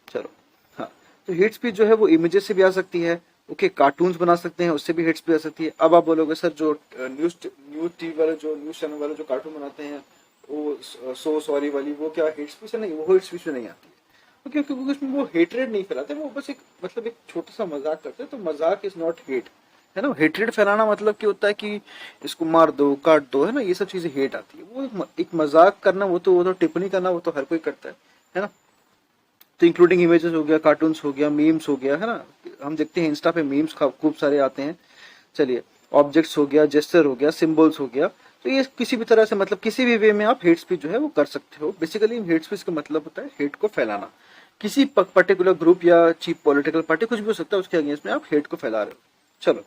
चलो हाँ, तो हेट स्पीच जो है वो इमेजेस से भी आ सकती है। ओके, कार्टून्स बना सकते हैं, उससे भी हेट स्पीच आ सकती है। अब आप बोलोगे सर जो न्यूज टीवी वाले, जो न्यूज चैनल वाले जो कार्टून बनाते हैं, वो सो सॉरी वाली, वो क्या हेट स्पीच है? नहीं, वो हेट स्पीच में नहीं आती है। ओके, क्योंकि उसमें वो हेटरेड नहीं फैलाते, वो बस एक मतलब एक छोटा सा मजाक करते हैं, तो मजाक इज नॉट हेट, है ना। हेटरेड फैलाना मतलब क्या होता है कि इसको मार दो, काट दो, है ना, ये सब चीजें हेट आती है। वो एक मजाक करना, वो तो टिप्पणी करना, वो तो हर कोई करता है ना। तो इंक्लूडिंग इमेजेस हो गया, कार्टून्स हो गया, मीम्स हो गया, है ना। हम देखते हैं इंस्टा पे मीम्स खूब सारे आते हैं। चलिए, ऑब्जेक्ट्स हो गया, जेस्चर हो गया, सिंबल्स हो गया, तो ये किसी भी तरह से मतलब किसी भी वे में आप हेट स्पीच जो है वो कर सकते हो। बेसिकली हेट स्पीच का मतलब होता है हेट को फैलाना, किसी पर्टिकुलर ग्रुप या चीफ पॉलिटिकल पार्टी, कुछ भी हो सकता है, उसके अगेंस्ट में आप हेट को फैला रहे हो। चलो,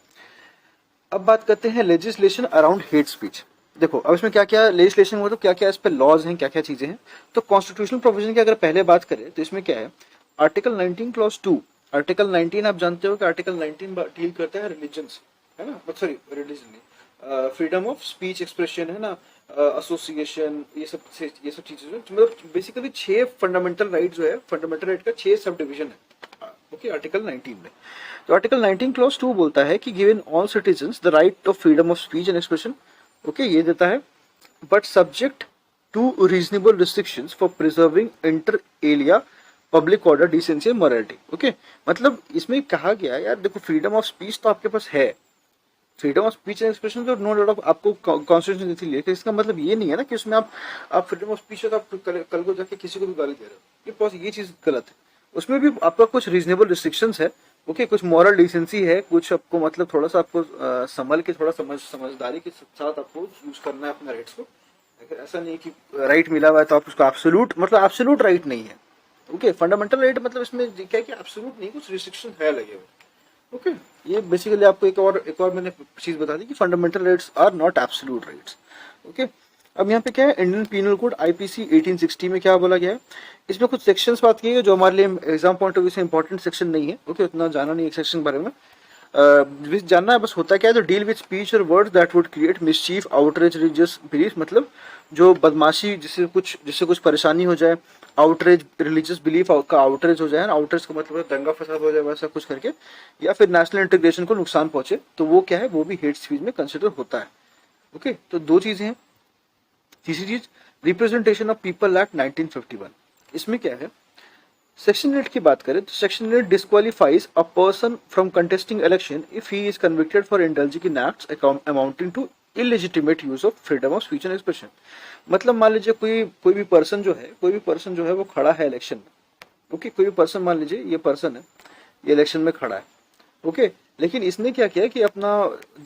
अब बात करते हैं लेजिस्लेशन अराउंड हेट स्पीच। देखो, अब इसमें क्या क्या लेजिस्लेशन मतलब क्या क्या इस पे लॉज हैं, क्या क्या चीजें हैं। तो कॉन्स्टिट्यूशनल प्रोविजन की अगर पहले बात करें तो इसमें क्या है, आर्टिकल 19 क्लॉज 2। आर्टिकल 19 आप जानते हो कि आर्टिकल 19 डील करता है रिलीजन से, है ना, सॉरी रिलीजन नहीं, फ्रीडम ऑफ स्पीच एक्सप्रेशन, है ना, एसोसिएशन, ये सब चीजें मतलब बेसिकली 6 फंडामेंटल राइट जो है, फंडामेंटल राइट का 6 सब डिवीजन है, ओके, आर्टिकल 19 में। तो आर्टिकल 19 क्लॉज 2 बोलता है कि given all citizens the right of freedom of speech and expression, okay, ये देता है, but subject to reasonable restrictions for preserving inter alia public order, decency and morality. Okay, मतलब इसमें कहा गया यार, देखो फ्रीडम ऑफ स्पीच तो आपके पास है, freedom of speech and expression तो नो डाउट ऑफ आपको कॉन्स्टिट्यूशन देती है, इसका मतलब ये नहीं है ना कि उसमें आप फ्रीडम ऑफ स्पीच तो आप कल को जाके किसी को भी गाली दे रहे हो, ये चीज गलत है। उसमें भी आपका कुछ रीजनेबल रिस्ट्रिक्शंस है, ओके, कुछ मॉरल डिसेंसी है, कुछ आपको मतलब थोड़ा सा आपको संभल के, थोड़ा समझदारी के साथ आपको यूज करना है अपने राइट्स को। ऐसा नहीं कि राइट मिला हुआ है तो आप उसको एब्सोल्यूट, मतलब एब्सोल्यूट राइट नहीं है, ओके। फंडामेंटल राइट मतलब इसमें क्या है कि एब्सोल्यूट नहीं, कुछ रिस्ट्रिक्शन है लगे हुए, ओके। ये बेसिकली आपको एक और मैंने चीज बता दी कि fundamental rights are not absolute rights, okay. अब यहाँ पे क्या है, इंडियन पीनल कोड आईपीसी 1860 में क्या बोला गया है, इसमें कुछ सेक्शंस बात की है जो हमारे लिए एग्जाम पॉइंट ऑफ व्यू से इंपॉर्टेंट सेक्शन नहीं है, ओके, उतना जाना नहीं है सेक्शन के बारे में। जानना है बस, होता क्या है, तो डील विद स्पीच और words that would create mischief, outreach, religious belief, मतलब जो बदमाशी, जिससे कुछ परेशानी हो जाए, आउटरीच रिलीजियस बिलीफ का आउटरीच हो जाए ना, आउटरीच का मतलब दंगा फसाद हो जाए वैसा कुछ करके, या फिर नेशनल इंटीग्रेशन को नुकसान पहुंचे, तो वो क्या है, वो भी हेट स्पीच में कंसिडर होता है, ओके। तो दो चीजें हैं। तीसरी चीज, रिप्रेजेंटेशन ऑफ पीपल एक्ट 1951, इसमें क्या है, सेक्शन 8 की बात करें तो section 8 disqualifies a person from contesting election if he is convicted for indulging in acts amounting to illegitimate use of freedom of speech and expression. मतलब मान लीजिए कोई भी पर्सन जो है, वो खड़ा है इलेक्शन में, ओके, कोई भी पर्सन, मान लीजिए ये पर्सन है, ये इलेक्शन में खड़ा है, ओके, लेकिन इसने क्या किया कि अपना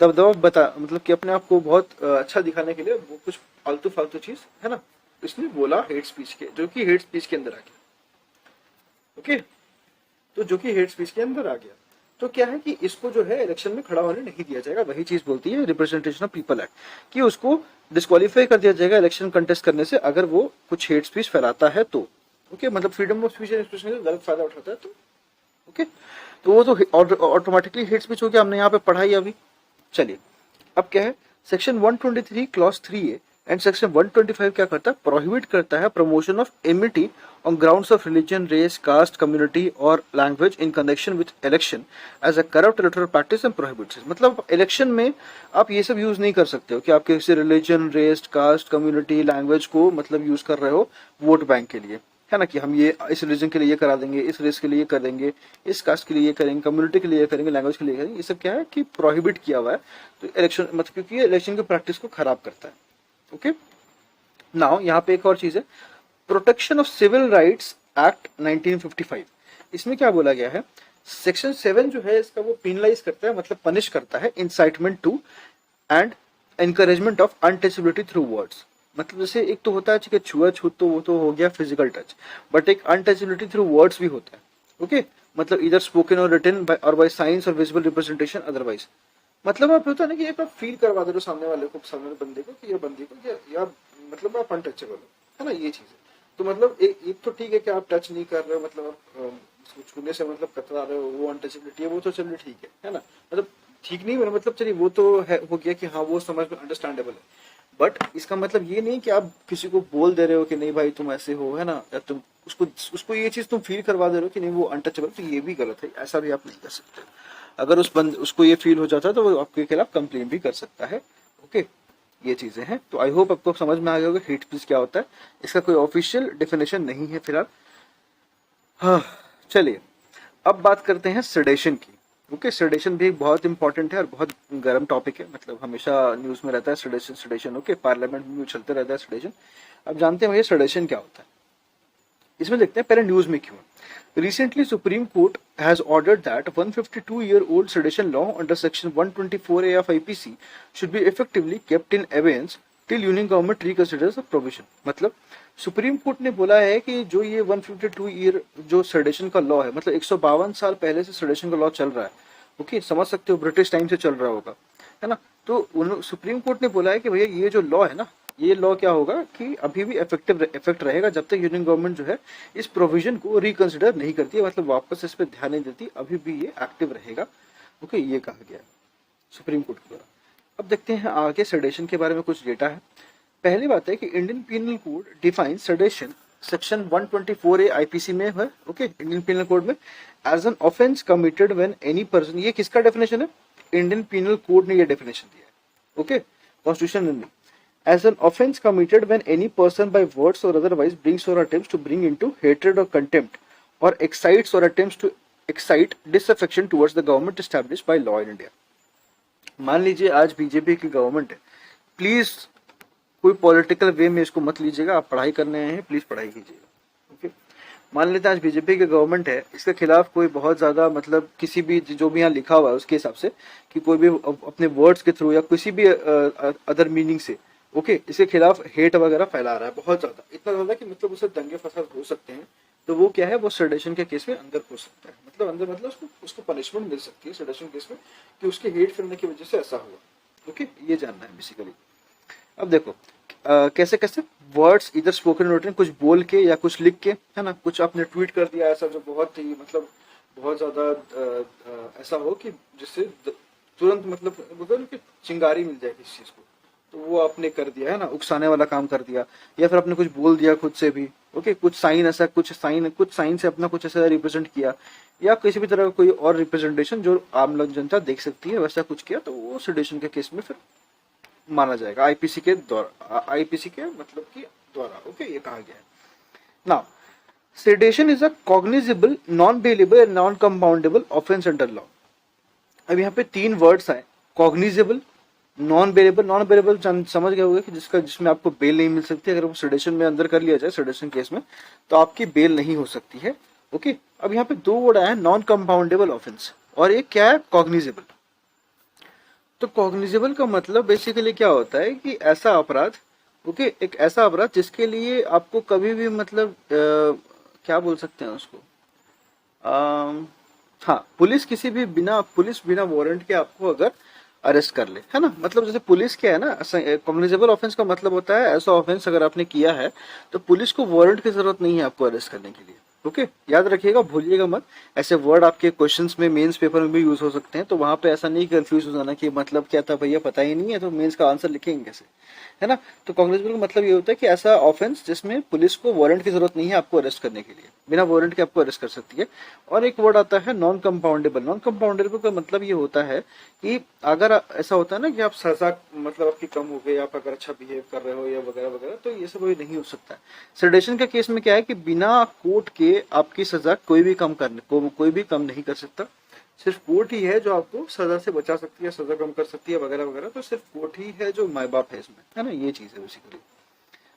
दबदबा बता, मतलब कि अपने आप को बहुत अच्छा दिखाने के लिए वो कुछ फालतू फालतू चीज, है ना, इसने बोला हेट स्पीच के, जो कि हेट स्पीच के अंदर आ गया, ओके। तो जो कि हेट स्पीच के अंदर आ गया, तो क्या है कि इसको जो है इलेक्शन में खड़ा होने नहीं दिया जाएगा। वही चीज बोलती है रिप्रेजेंटेशन ऑफ पीपल एक्ट, कि उसको डिस्क्वालीफाई कर दिया जाएगा इलेक्शन कंटेस्ट करने से अगर वो कुछ हेट स्पीच फैलाता है तो, ओके, मतलब freedom of speech and expression का गलत फायदा उठाता है तो, ओके। तो वो तो ऑटोमेटिकली हेट स्पीच हो गया, हमने यहाँ पे पढ़ाई अभी। चलिए, अब क्या है, section 123 clause 3A and section 125 क्या करता है, प्रोहिबिट करता है promotion of amity on grounds of religion, race, caste, community और language in connection with election as a corrupt electoral practice and prohibits. मतलब इलेक्शन में आप ये सब यूज नहीं कर सकते हो कि आप किसी religion, race, caste, community, language को मतलब यूज कर रहे हो वोट बैंक के लिए, है ना, कि हम ये इस रिलीजन के लिए ये करा देंगे, इस रेस के लिए ये कर देंगे, इस कास्ट के लिए ये करेंगे, कम्युनिटी के लिए ये करेंगे, लैंग्वेज के लिए करेंगे, ये सब क्या है कि प्रोहिबिट किया हुआ है। तो इलेक्शन मतलब क्योंकि ये इलेक्शन की प्रैक्टिस को खराब करता है, ओके। नाउ यहाँ पे एक और चीज है, protection of civil rights act 1955, इसमें क्या बोला गया है, सेक्शन 7 जो है इसका वो पिनलाइज करता है, मतलब पनिश करता है incitement to and encouragement of untouchability through words. मतलब जैसे एक तो होता है कि छुआछूत, तो वो तो हो गया फिजिकल टच, बट एक अनटचेबिलिटी थ्रू वर्ड्स भी होता है, ओके। मतलब इधर स्पोकन और रिटन बाय साइंस और विजुअल रिप्रेजेंटेशन अदरवाइज। मतलब आप होता है ना कि एक आप फील करवा दे रहे हो सामने वाले को, सामने वाले बंदे को कि या बंदी को कि यार मतलब आप अनटचेबल हो, है ना, ये चीज है। तो मतलब एक तो ठीक है कि आप टच नहीं कर रहे हो, मतलब आप उसको छूने से मतलब कतरा रहे हो, वो अनटचेबिलिटी है, वो तो चलिए ठीक है ना, मतलब ठीक नहीं मतलब चलिए वो तो है, हो गया कि हाँ वो समझ में अंडरस्टैंडेबल है। बट इसका मतलब ये नहीं कि आप किसी को बोल दे रहे हो कि नहीं भाई तुम ऐसे हो, है ना, या तुम उसको उसको ये चीज तुम फील करवा दे रहे हो कि नहीं वो अनटचेबल, तो ये भी गलत है, ऐसा भी आप नहीं कर सकते। अगर उसको ये फील हो जाता है तो वो आपके खिलाफ कंप्लेन भी कर सकता है, ओके। ये चीजें हैं, तो आई होप आपको समझ में आ गया होगा हेट स्पीच क्या होता है। इसका कोई ऑफिशियल डेफिनेशन नहीं है फिलहाल, हाँ, चलिए अब बात करते हैं सेडेशन की। ओके, सेडेशन भी एक बहुत इंपॉर्टेंट है और बहुत गर्म टॉपिक है, मतलब हमेशा न्यूज में रहता है सेडेशन सेडेशन। ओके, पार्लियामेंट में भी चलते रहता है सेडेशन। अब जानते हैं भैया सेडेशन क्या होता है, इसमें देखते हैं पहले न्यूज में क्यों। Recently, Supreme Court has ordered that 152-year-old sedition law under Section 124A of IPC should be effectively kept in abeyance till Union Government reconsiders the provision। मतलब सुप्रीम कोर्ट ने बोला है कि जो ये 152 ईयर जो सेडेशन का लॉ है, मतलब 152 साल पहले से सेडेशन का लॉ चल रहा है। ओके, समझ सकते हो ब्रिटिश टाइम से चल रहा होगा, है ना। तो सुप्रीम कोर्ट ने बोला है कि भैया ये जो लॉ है ना, ये लॉ क्या होगा कि अभी भी इफेक्ट रहेगा जब तक यूनियन गवर्नमेंट जो है इस प्रोविजन को रिकंसिडर नहीं करती है, मतलब वापस इस पर ध्यान नहीं देती, अभी भी ये एक्टिव रहेगा। ओके, ये कहा गया है सुप्रीम कोर्ट के द्वारा। अब देखते हैं आगे सेडेशन के बारे में कुछ डेटा है। पहली बात है कि Indian penal code define sedition section 124A IPC में है। ओके, इंडियन पीनल कोड में as an offence committed when any person, ये किसका डेफिनेशन है, इंडियन पीनल कोड ने ये डेफिनेशन दिया है। ओके, कॉन्स्टिट्यूशन ने नहीं। As an offense committed when any person by words or otherwise brings or attempts to bring into hatred or contempt or excites or attempts to excite disaffection towards the government established by law in India। मान लीजिए आज बीजेपी की गवर्नमेंट है, प्लीज कोई पॉलिटिकल वे में इसको मत लीजिएगा, आप पढ़ाई करने आए हैं प्लीज पढ़ाई कीजिएगा। ओके, मान लेते हैं आज बीजेपी की गवर्नमेंट है, इसके खिलाफ कोई बहुत ज्यादा मतलब किसी भी जो भी यहाँ लिखा हुआ है उसके हिसाब से कि कोई भी अपने वर्ड्स के थ्रू या किसी भी अदर मीनिंग से ओके इसके खिलाफ हेट वगैरह फैला रहा है बहुत ज्यादा, इतना ज्यादा कि मतलब उसे दंगे फसाद हो सकते हैं, तो वो क्या है, वो सेडेशन के केस में अंदर हो सकता है, मतलब अंदर मतलब उसको पनिशमेंट मिल सकती है सेडेशन केस में कि उसके हेट फैलने की वजह से ऐसा हुआ। ओके, ये जानना है बेसिकली। अब देखो कैसे कैसे वर्ड्स इधर स्पोकन रिटन, कुछ बोल के या कुछ लिख के, है ना, कुछ आपने ट्वीट कर दिया ऐसा जो बहुत ही मतलब बहुत ज्यादा ऐसा हो कि जिससे तुरंत मतलब चिंगारी मिल जाए किसी चीज को, तो वो आपने कर दिया, है ना, उकसाने वाला काम कर दिया, या फिर आपने कुछ बोल दिया खुद से भी। ओके, कुछ साइन ऐसा कुछ साइन से अपना कुछ ऐसा रिप्रेजेंट किया, या किसी भी तरह का कोई और रिप्रेजेंटेशन जो आम जनता देख सकती है वैसा कुछ किया, तो वो सेडेशन के केस में फिर माना जाएगा आईपीसी के द्वारा, आईपीसी के मतलब की द्वारा। ओके, ये कहा गया है। Now sedition is a cognizable, non bailable and non compoundable offence under law. अब यहाँ पे तीन वर्ड्स आए, cognizable, non bailable. Non bailable समझ गए होंगे कि जिसमें आपको बेल नहीं मिल सकती, अगर वो सेडेशन में अंदर कर लिया जाए सेडेशन केस में तो आपकी बेल नहीं हो सकती है। ओके, अब यहाँ पे दो वर्ड आए, नॉन कंपाउंडेबल ऑफेंस और एक क्या है, कॉग्निजेबल। तो कॉग्निजेबल का मतलब बेसिकली क्या होता है कि ऐसा अपराध, ओके, एक ऐसा अपराध जिसके लिए आपको कभी भी मतलब क्या बोल सकते हैं उसको, हाँ, पुलिस बिना वारंट के आपको अगर अरेस्ट कर ले, है ना, मतलब जैसे पुलिस क्या है ना, कॉग्निजेबल ऑफेंस का मतलब होता है ऐसा ऑफेंस अगर आपने किया है तो पुलिस को वारंट की जरूरत नहीं है आपको अरेस्ट करने के लिए। ओके, याद रखिएगा, भूलिएगा मत, ऐसे वर्ड आपके क्वेश्चंस में मेंस पेपर में भी यूज हो सकते हैं, तो वहां पे ऐसा नहीं कंफ्यूज हो जाना कि मतलब क्या था भैया पता ही नहीं है तो मेंस का आंसर लिखेंगे कैसे, है ना। तो कॉग्निजेबल का मतलब ये होता है कि ऐसा ऑफेंस जिसमें पुलिस को वारंट की जरूरत नहीं है आपको अरेस्ट करने के लिए, बिना वारंट के आपको अरेस्ट कर सकती है। और एक वर्ड आता है नॉन कंपाउंडेबल। नॉन कंपाउंडेबल का मतलब ये होता है कि अगर ऐसा होता है ना कि आप सजा मतलब आपकी कम हो गई, आप अगर अच्छा बिहेव कर रहे हो या वगैरह वगैरह, तो ये सब नहीं हो सकता है। सेडेशन के केस में क्या है कि बिना कोर्ट के आपकी सजा कोई भी कम नहीं कर सकता, सिर्फ कोर्ट ही है जो आपको सजा से बचा सकती है, सजा कम कर सकती है वगैरह वगैरह, तो सिर्फ कोर्ट ही है जो माई बाप है इसमें, है ना, ये चीज है basically.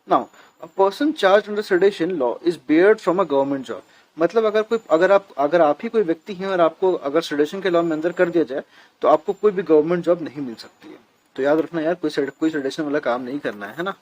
Now a person charged under sedition law is barred from a government job. मतलब अगर आप ही कोई व्यक्ति हैं और आपको अगर सेडेशन के लॉ में अंदर कर दिया जाए तो आपको कोई भी गवर्नमेंट जॉब नहीं मिल सकती है। तो याद रखना यार, कोई सेडेशन वाला काम नहीं करना है ना।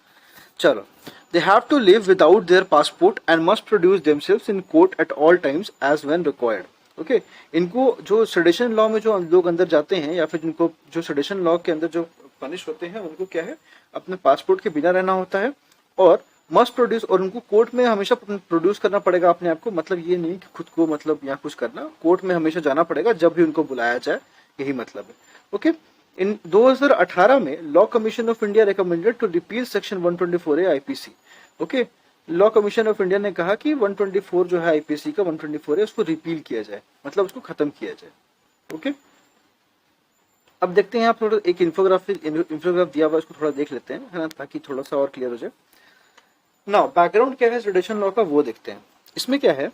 चलो, they have to live without their passport and must produce themselves in court at all times as when required. Okay, इनको जो सेडेशन लॉ में जो लोग अंदर जाते हैं या फिर जिनको जो सेडेशन लॉ के अंदर जो पनिश होते हैं उनको क्या है, अपने पासपोर्ट के बिना रहना होता है और मस्ट प्रोड्यूस, और उनको कोर्ट में हमेशा प्रोड्यूस करना पड़ेगा अपने आप को, मतलब ये नहीं कि खुद को मतलब यहाँ कुछ करना, कोर्ट में हमेशा जाना पड़ेगा जब भी उनको बुलाया जाए, यही मतलब है। ओके, इन 2018 में law commission of India recommended to repeal section 124A IPC. Okay, law commission of India ने कहा कि 124 जो है आईपीसी का 124 है उसको रिपील किया जाए, मतलब उसको खत्म किया जाए। ओके, अब देखते हैं, आप थोड़ा एक इंफोग्राफ दिया हुआ, इसको थोड़ा देख लेते हैं, है ना, ताकि थोड़ा सा और क्लियर हो जाए। नाउ बैकग्राउंड क्या है सेडेशन लॉ का वो देखते हैं। इसमें क्या है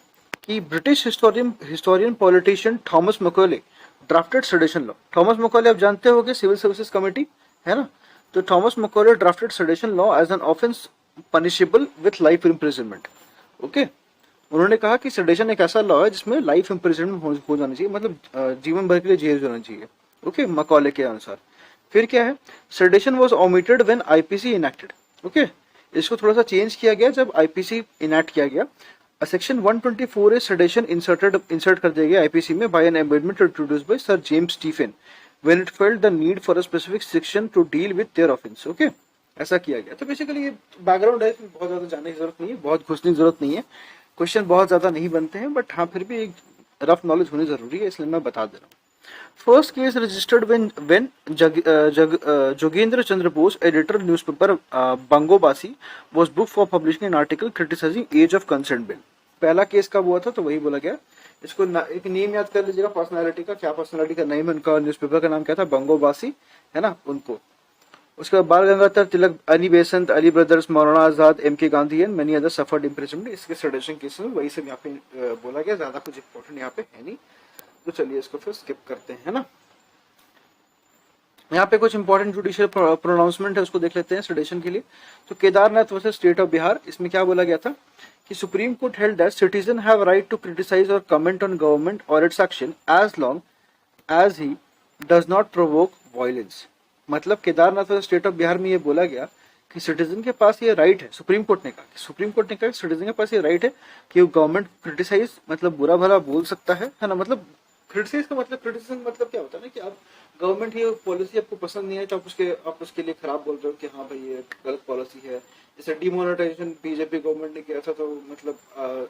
कि British historian politician Thomas Macaulay drafted sedition law. Thomas Macaulay आप जानते होंगे, सिविल सर्विसेज कमेटी है ना, तो Thomas Macaulay drafted sedition law as an offence punishable with life imprisonment. Okay, उन्होंने कहा कि सेडेशन एक ऐसा लॉ है जिसमें लाइफ इम्प्रिजनमेंट हो जानी चाहिए, मतलब जीवन भर के लिए जेल जाना चाहिए। ओके, मैकॉले के अनुसार। फिर क्या है, sedition was omitted when IPC enacted. Okay, इसको थोड़ा सा चेंज किया गया जब आईपीसी इनैक्ट किया गया। सेक्शन 124 इज सेडेशन इंसर्ट कर दिया गया आईपीसी में by an amendment introduced by sir James Stephen when it felt the need for a specific section to deal with their offence. Okay, ऐसा किया गया। तो बेसिकली ये बैकग्राउंड है, बहुत ज्यादा जानने की जरूरत नहीं है, बहुत घुसने की जरूरत नहीं है, क्वेश्चन बहुत ज्यादा नहीं बनते हैं, बट हाँ फिर भी एक रफ नॉलेज होनी जरूरी है, इसलिए मैं बता दे रहा हूँ। First case registered when Jogendra Chandra Bose, editor newspaper Bangobasi, was booked for publishing an article criticizing age of consent bill। पहला केस कब हुआ था, तो वही बोला गया। इसको एक नेम याद कर लीजिएगा पर्सनालिटी का, क्या पर्सनालिटी का नेम, उनका न्यूज़पेपर का नाम क्या था, बंगोबासी, है ना, उनको। उसके बाद बाल गंगाधर तिलक, अली बेसंत, अली ब्रदर्स, मौलाना आजाद, एम के Gandhi and many other suffered imprisonment. इसके सेडेशन केस में वही सब यहाँ पे बोला गया, ज्यादा कुछ इंपॉर्टेंट यहाँ पे है नहीं, तो चलिए इसको फिर स्किप करते हैं, है ना। यहाँ पे कुछ इंपॉर्टेंट जुडिशियल प्रोनाउंसमेंट है, उसको देख लेते हैं सेडेशन के लिए। तो Kedarnath versus state of Bihar, इसमें क्या बोला गया था कि supreme court held that citizen have right to criticise और कमेंट ऑन गवर्नमेंट और its action as long as he does not provoke violence. मतलब Kedarnath versus state of Bihar में ये बोला गया कि सिटीजन के पास ये राइट है, सुप्रीम कोर्ट ने कहा सिटीजन के पास ये राइट है कि वो गवर्नमेंट क्रिटिसाइज, मतलब बुरा भला बोल सकता है ना। मतलब क्रिटिसाइज का मतलब, क्रिटिसिज्म मतलब क्या होता है ना, कि आप गवर्नमेंट ये पॉलिसी आपको पसंद नहीं है तो आप उसके लिए खराब बोल रहे हो कि हाँ भाई ये गलत पॉलिसी है। जैसे डिमोनेटाइजेशन बीजेपी गवर्नमेंट ने किया था, तो मतलब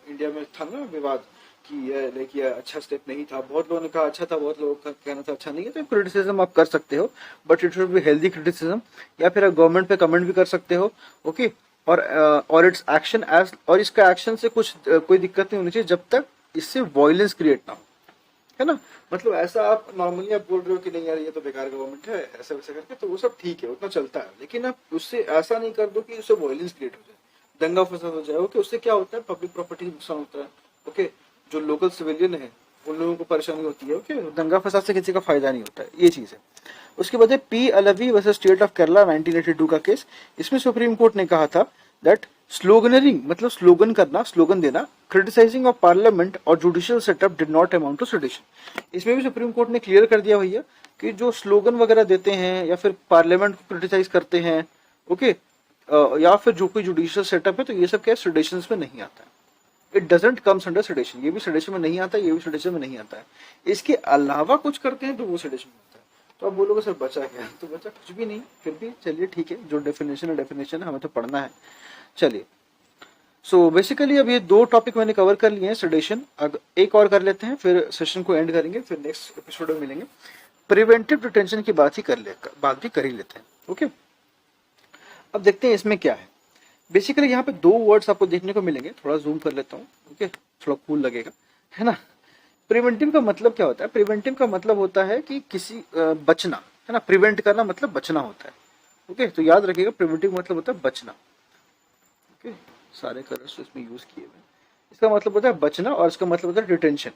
इंडिया में था ना विवाद कि ये अच्छा स्टेप नहीं था, बहुत लोगों ने कहा अच्छा था, बहुत लोगों का कहना था अच्छा नहीं है। तो क्रिटिसिज्म आप कर सकते हो, but it should be healthy criticism, या फिर आप गवर्नमेंट पे कमेंट भी कर सकते हो। ओके, और इट्स एक्शन एज, और इसका एक्शन से कुछ कोई दिक्कत नहीं होनी चाहिए जब तक इससे वायलेंस क्रिएट ना हो, है ना। मतलब ऐसा आप नॉर्मली आप बोल रहे हो कि नहीं यार ये तो बेकार गवर्नमेंट है, ऐसा वैसा करके, तो वो सब ठीक है, उतना चलता है, लेकिन आप उससे ऐसा नहीं कर दो कि उससे वायलेंस क्रिएट हो जाए, दंगा फसाद हो जाए। ओके, उससे क्या होता है, पब्लिक प्रॉपर्टी नुकसान होता है। ओके, जो लोकल सिविलियन है उन लोगों को परेशानी होती है। ओके, दंगा फसाद से किसी का फायदा नहीं होता है, ये चीज है। उसके बाद P Alvi versus state of Kerala 1982 का केस। इसमें सुप्रीम कोर्ट ने कहा था दैट स्लोगनरिंग, मतलब स्लोगन करना, स्लोगन देना, क्रिटिसाइजिंग ऑफ पार्लियामेंट और judicial setup did not amount to sedition. इसमें भी सुप्रीम कोर्ट ने क्लियर कर दिया भैया कि जो स्लोगन वगैरह देते हैं या फिर पार्लियामेंट को क्रिटिसाइज करते हैं, ओके, या फिर जो कोई जुडिशियल सेटअप है, तो ये सब क्या सेडेशन में नहीं आता है। It doesn't comes under sedition, ये भी सेडेशन में नहीं आता है, ये भी सेडेशन में नहीं आता है। इसके अलावा कुछ करते हैं तो वो सेडेशन में आता है। तो आप बोलोगे सर बचा क्या, तो बचा कुछ भी नहीं, फिर भी चलिए ठीक है, जो डेफिनेशन है हमें तो पढ़ना है। चलिए, सो बेसिकली अब ये दो टॉपिक मैंने कवर कर लिए हैं, सेडेशन। एक और कर लेते हैं, फिर सेशन को एंड करेंगे, फिर नेक्स्ट एपिसोड में मिलेंगे। प्रिवेंटिव डिटेंशन की बात भी कर ही लेते हैं। ओके, अब देखते हैं इसमें क्या है। बेसिकली यहाँ पे दो वर्ड्स आपको देखने को मिलेंगे, थोड़ा जूम कर लेता हूँ, ओके, थोड़ा कूल लगेगा, है ना। प्रिवेंटिव का मतलब क्या होता है, प्रिवेंटिव का मतलब होता है कि किसी बचना, है ना, प्रिवेंट करना मतलब बचना होता है। ओके, तो याद रखिएगा, प्रिवेंटिव मतलब होता है बचना। ओके, सारे कलर्स इसमें यूज किए हुए, इसका मतलब होता है बचना, और इसका मतलब होता है डिटेंशन,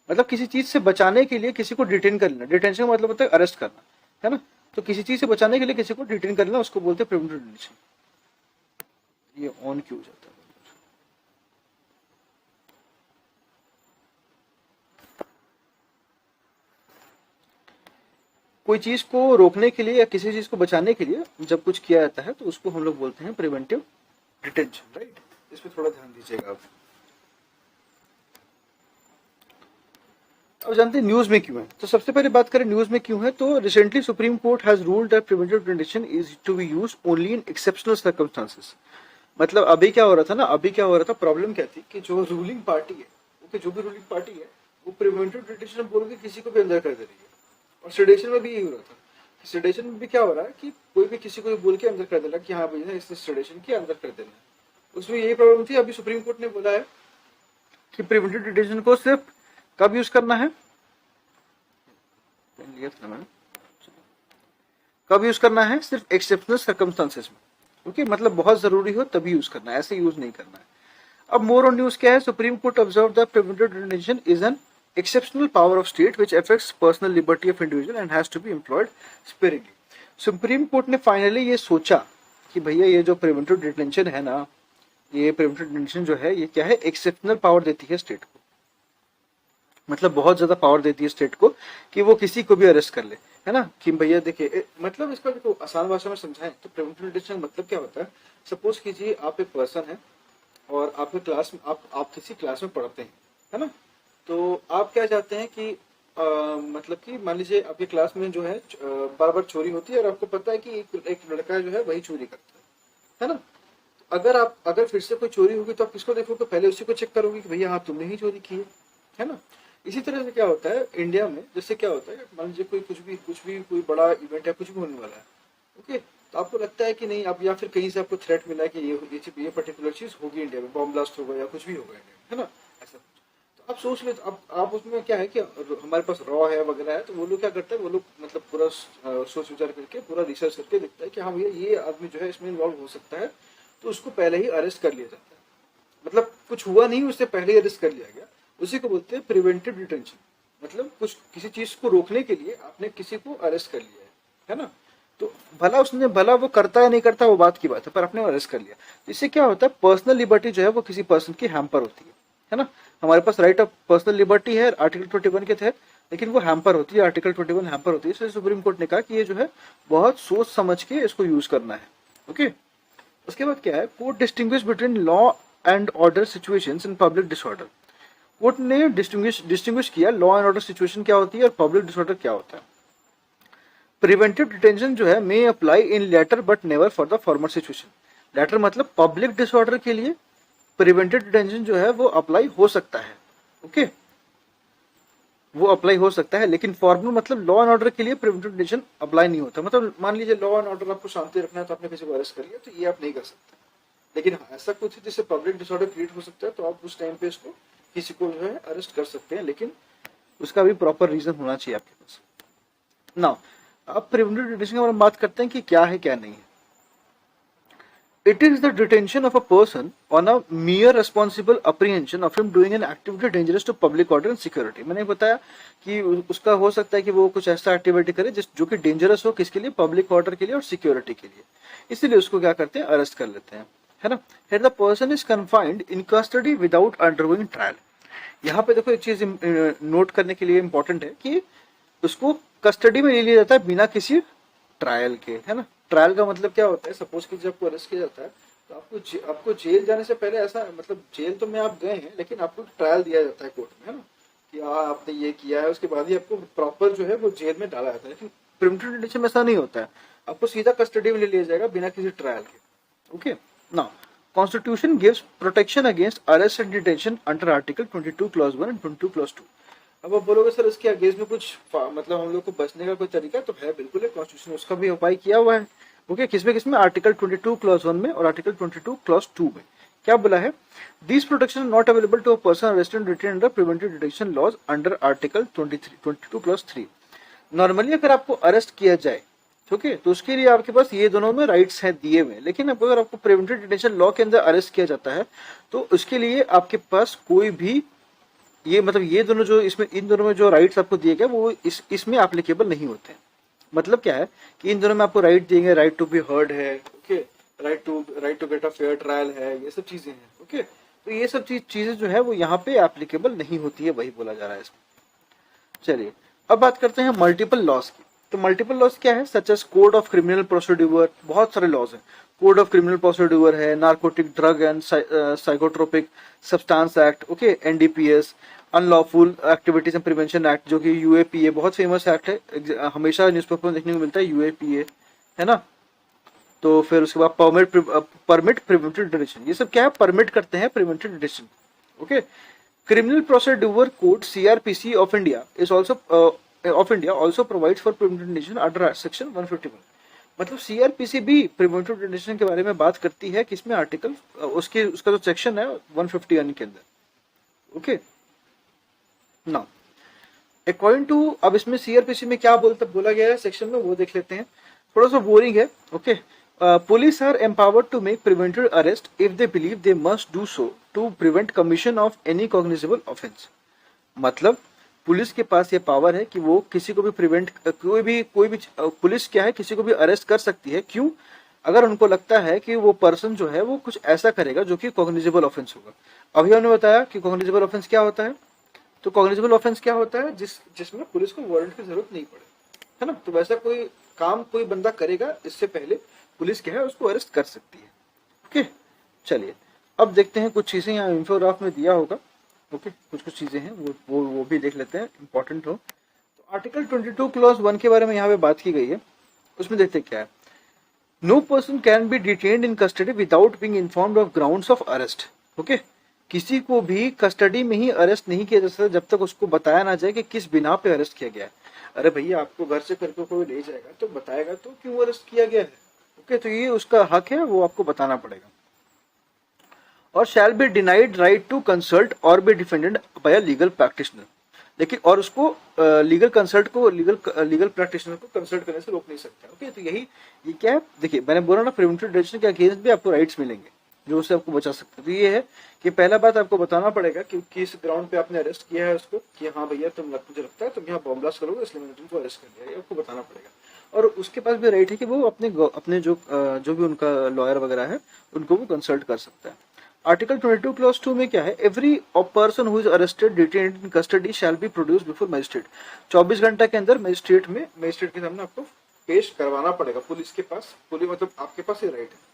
मतलब किसी चीज से बचाने के लिए किसी को डिटेन कर लेना। डिटेंशन का मतलब होता है अरेस्ट करना, है ना। तो किसी चीज से बचाने के लिए किसी को डिटेन कर लेना, उसको बोलते हैं प्रिवेंटिव डिटेंशन। ये ऑन क्यों जाता है, कोई चीज को रोकने के लिए या किसी चीज को बचाने के लिए जब कुछ किया जाता है तो उसको हम लोग बोलते हैं प्रिवेंटिव डिटेंशन, राइट। इस पे थोड़ा ध्यान दीजिएगा आप। अब जानते हैं न्यूज में क्यों है, तो सबसे पहले बात करें न्यूज में क्यों है, तो recently supreme court has ruled that preventive detention is to be used only in exceptional circumstances. मतलब अभी क्या हो रहा था ना, प्रॉब्लम क्या थी कि जो रूलिंग पार्टी है, ओके, जो भी रूलिंग पार्टी है वो प्रिवेंटिव डिटेंशन बोल के किसी को भी अंदर कर दे रही है। और सेडेशन में भी यही हो रहा था, सेडेशन में भी क्या हो रहा है कि कोई भी किसी को बोल के अंदर कर दे रहा है कि हाँ भैया इसने सेडेशन के अंदर कर देना है। उसमें यही प्रॉब्लम थी। अभी सुप्रीम कोर्ट ने बोला है कि प्रिवेंटिव डिटेंशन को सिर्फ कब यूज करना है, लिया था मैंने, कब यूज करना है, सिर्फ एक्सेप्शनल सर्कमस्टांसेस में। ओके, मतलब बहुत जरूरी हो तभी यूज करना है, ऐसे यूज नहीं करना है। अब मोर ऑन न्यूज क्या है, supreme court observe the preventive detention is an exceptional power of state which affects personal liberty of individual and has to be employed sparingly. Supreme court ने फाइनली ये सोचा कि भैया ये जो प्रिवेंटिव डिटेंशन है ना, ये प्रिवेंटिव डिटेंशन जो है ये क्या है, एक्सेप्शनल पावर देती है स्टेट को, मतलब बहुत ज्यादा पावर देती है स्टेट को कि वो किसी को भी अरेस्ट कर ले, है ना। कि भैया देखिए, मतलब इसका देखो आसान भाषा में समझाएं तो प्रिवेंटिव डिटेंशन मतलब क्या होता है, सपोज कीजिए आप एक पर्सन है और आपके क्लास में आप किसी क्लास में पढ़ते हैं, है ना। तो आप क्या चाहते हैं कि मतलब कि मान लीजिए आपके क्लास में जो है बार बार चोरी होती है और आपको पता है कि एक लड़का जो है वही चोरी करता है ना। अगर फिर से कोई चोरी होगी तो आप किसको देखोगे, पहले उसी को चेक करोगे कि भैया हाँ तुमने ही चोरी की है ना। इसी तरह से क्या होता है इंडिया में, जैसे क्या होता है मान लीजिए कुछ भी कोई बड़ा इवेंट है, कुछ भी होने वाला है, ओके, तो आपको लगता है कि नहीं, आप या फिर कहीं से आपको थ्रेट मिला है कि ये पर्टिकुलर चीज होगी इंडिया में, बॉम्ब ब्लास्ट होगा या कुछ भी होगा इंडिया में, है ना, ऐसा कुछ। तो आप सोच ले, अब आप उसमें क्या है कि हमारे पास रॉ है वगैरह है, तो वो लोग क्या करते हैं, वो लोग मतलब पूरा सोच विचार करके पूरा रिसर्च करके देखता है कि हाँ भैया ये आदमी जो है इसमें इन्वॉल्व हो सकता है, तो उसको पहले ही अरेस्ट कर लिया जाता है। मतलब कुछ हुआ नहीं, उससे पहले ही अरेस्ट कर लिया गया, उसी को बोलते हैं प्रिवेंटिव डिटेंशन। मतलब कुछ किसी चीज को रोकने के लिए आपने किसी को अरेस्ट कर लिया है ना। तो भला वो करता है नहीं करता वो बात की बात है, पर आपने अरेस्ट कर लिया। तो इससे क्या होता है, पर्सनल लिबर्टी जो है वो किसी पर्सन की हैम्पर होती है ना। हमारे पास राइट ऑफ पर्सनल लिबर्टी है आर्टिकल 21 के तहत, लेकिन वो हैम्पर होती है, आर्टिकल 21 हैम्पर होती है। इसलिए सुप्रीम कोर्ट ने कहा कि ये जो है बहुत सोच समझ के इसको यूज करना है, ओके। उसके बाद क्या है, court distinguish between law and order situations in public disorder. Court ने डिस्टिंग्विश किया लॉ एंड ऑर्डर सिचुएशन क्या होती है और पब्लिक डिसऑर्डर क्या होता है। प्रिवेंटिव डिटेंशन जो है may apply in latter but never for the former situation. Latter मतलब पब्लिक डिसऑर्डर के लिए प्रिवेंटिव डिटेंशन जो है वो अप्लाई हो सकता है, ओके, वो अप्लाई हो सकता है, लेकिन फॉर्मल मतलब लॉ एंड ऑर्डर के लिए प्रिवेंटिव डिटेंशन अप्लाई नहीं होता। मतलब मान लीजिए लॉ एंड ऑर्डर आपको शांति रखना है तो आपने किसी को अरेस्ट कर लिया, तो ये आप नहीं कर सकते। लेकिन हाँ, ऐसा कुछ है जिससे पब्लिक डिसऑर्डर क्रिएट हो सकता है, तो आप उस टाइम पे इसको किसी को जो है अरेस्ट कर सकते हैं, लेकिन उसका भी प्रॉपर रीजन होना चाहिए आपके पास। नाउ अब प्रिवेंटिव डिटेंशन के बारे में बात करते हैं कि क्या है क्या नहीं है। It is the detention of a person on a mere responsible apprehension of him doing an activity dangerous to public order and security। मैंने बताया कि उसका हो सकता है कि वो कुछ ऐसा एक्टिविटी करे जो कि डेंजरस हो, किसके लिए, पब्लिक ऑर्डर के लिए और सिक्योरिटी के लिए, इसीलिए उसको क्या करते हैं, अरेस्ट कर लेते हैं, है ना। Here the person is confined in custody without undergoing trial। यहाँ पे देखो एक चीज नोट करने के लिए इंपॉर्टेंट है कि उसको कस्टडी में ले लिया जाता है बिना किसी ट्रायल के, है ना। ट्रायल का मतलब क्या होता है, सपोज कि जब आपको अरेस्ट किया जाता है तो आपको जेल जाने से पहले ऐसा, मतलब जेल तो में आप गए हैं लेकिन आपको ट्रायल दिया जाता है कोर्ट में, है ना, कि हाँ आपने ये किया है, उसके बाद ही आपको प्रॉपर जो है वो जेल में डाला जाता है। लेकिन प्रिवेंटिव डिटेंशन में ऐसा नहीं होता है, आपको सीधा कस्टडी में ले लिया जाएगा बिना किसी ट्रायल के, okay. Now constitution gives protection against arrest and detention under article 22 clause 1 and 22 clause 2। अब आप बोलोगे सर इसके अगेंस्ट में कुछ मतलब हम लोग को बचने का कोई तरीका, तो है बिल्कुल है, कॉन्स्टिट्यूशन उसका भी उपाय किया हुआ है, ओके। किसमें आर्टिकल 22 क्लॉज 1 में और आर्टिकल 22 क्लॉज 2 में क्या बोला है, this protection not available to a person arrested and detained under preventive detention laws under article 22 clause 3। Normally अगर आपको अरेस्ट किया जाए, ओके, तो उसके लिए आपके पास ये दोनों में राइट्स हैं दिए हुए, लेकिन अब अगर आपको प्रिवेंटिव डिटेंशन लॉ के अंदर अरेस्ट किया जाता है तो उसके लिए आपके पास कोई भी ये मतलब ये दोनों जो इसमें इन दोनों में जो राइट्स आपको दिए गए वो इसमें एप्लीकेबल नहीं होते हैं। मतलब क्या है कि इन दोनों में आपको राइट दिए गए, राइट टू बी हर्ड है, okay, right to get a fair trial है, ये सब चीजें हैं, ओके। तो ये सब चीजें जो है वो यहाँ पे एप्लीकेबल नहीं होती है, वही बोला जा रहा है इसमें। चलिए अब बात करते हैं मल्टीपल लॉज की। तो मल्टीपल लॉज क्या है, such as code of criminal procedure, बहुत सारे लॉज हैं, कोड ऑफ क्रिमिनल प्रोसीड्यूर है, narcotic drug and psychotropic substance act, okay, NDPS, unlawful activities and prevention act जो कि यूएपीए बहुत फेमस एक्ट है, हमेशा न्यूज़पेपर में देखने को मिलता है यूएपीए, है ना। तो फिर उसके बाद परमिट प्रिवेंटिव डिटेंशन, ये सब क्या है, परमिट करते हैं preventive detention, okay. Criminal procedure code CrPC of India is also provides for preventive detention under section 151। मतलब सीआरपीसी भी प्रिवेंटिव डिटेंशन के बारे में बात करती है, किसमें, आर्टिकल उसका जो सेक्शन है 151 के अंदर, ओके। ना अकॉर्डिंग टू, अब इसमें सीआरपीसी में क्या बोला गया है सेक्शन में, वो देख लेते हैं, थोड़ा सा बोरिंग है, okay. Police are empowered to make preventive arrest if they believe they must do so to prevent commission of any cognizable offence. मतलब पुलिस के पास ये पावर है कि वो किसी को भी प्रिवेंट, कोई भी पुलिस क्या है, किसी को भी अरेस्ट कर सकती है। क्यों? अगर उनको लगता है कि वो पर्सन जो है वो कुछ ऐसा करेगा जो कि कॉग्निजेबल ऑफेंस होगा। अभी हमने बताया कि कॉग्निजेबल ऑफेंस क्या होता है। तो कॉग्निजेबल ऑफेंस क्या होता है? जिसमें पुलिस को वारंट की जरूरत नहीं पड़े, है ना। तो वैसा कोई काम कोई बंदा करेगा, इससे पहले पुलिस क्या है उसको अरेस्ट कर सकती है। ओके, चलिए अब देखते हैं कुछ चीजें यहाँ इंफोग्राफ में दिया होगा। ओके, कुछ चीजें हैं वो भी देख लेते हैं, इंपॉर्टेंट हो। तो आर्टिकल 22 क्लॉज 1 के बारे में यहाँ पे बात की गई है। उसमें देखते क्या है। No person can be detained in custody without being informed of grounds of arrest. Okay, किसी को भी कस्टडी में ही अरेस्ट नहीं किया जा सकता जब तक उसको बताया ना जाए कि किस बिना पे अरेस्ट किया गया है। अरे भैया, आपको घर से करके कोई ले जाएगा तो बताएगा तो क्यों अरेस्ट किया गया है। ओके, तो ये उसका हक है, वो आपको बताना पड़ेगा। और shall be denied right to consult और be defended by a legal practitioner. देखिए, और उसको लीगल प्रैक्टिशनर को कंसल्ट करने से रोक नहीं सकता। ओके, तो ये क्या है? देखिए, मैंने बोला ना, प्रिवेंटिव डिटेंशन के अगेंस्ट भी आपको राइट्स मिलेंगे जो उससे आपको बचा सकते हैं। तो ये है कि पहला बात आपको बताना पड़ेगा कि किस ग्राउंड पे आपने अरेस्ट किया है उसको, कि हाँ भैया मुझे लगता है तुम यहाँ बॉम्ब ब्लास्ट करोगे इसलिए मैंने तुमको अरेस्ट कर लिया, ये आपको बताना पड़ेगा। और उसके पास भी राइट है कि वो अपने जो भी उनका लॉयर वगैरह है उनको वो कंसल्ट कर सकता है। आर्टिकल 22 क्लॉज 2 में क्या है? Every person who is arrested detained in custody shall be produce before magistrate. 24 घंटे के अंदर मजिस्ट्रेट के सामने आपको पेश करवाना पड़ेगा। पुलिस के पास, पुलिस मतलब आपके पास ये राइट है।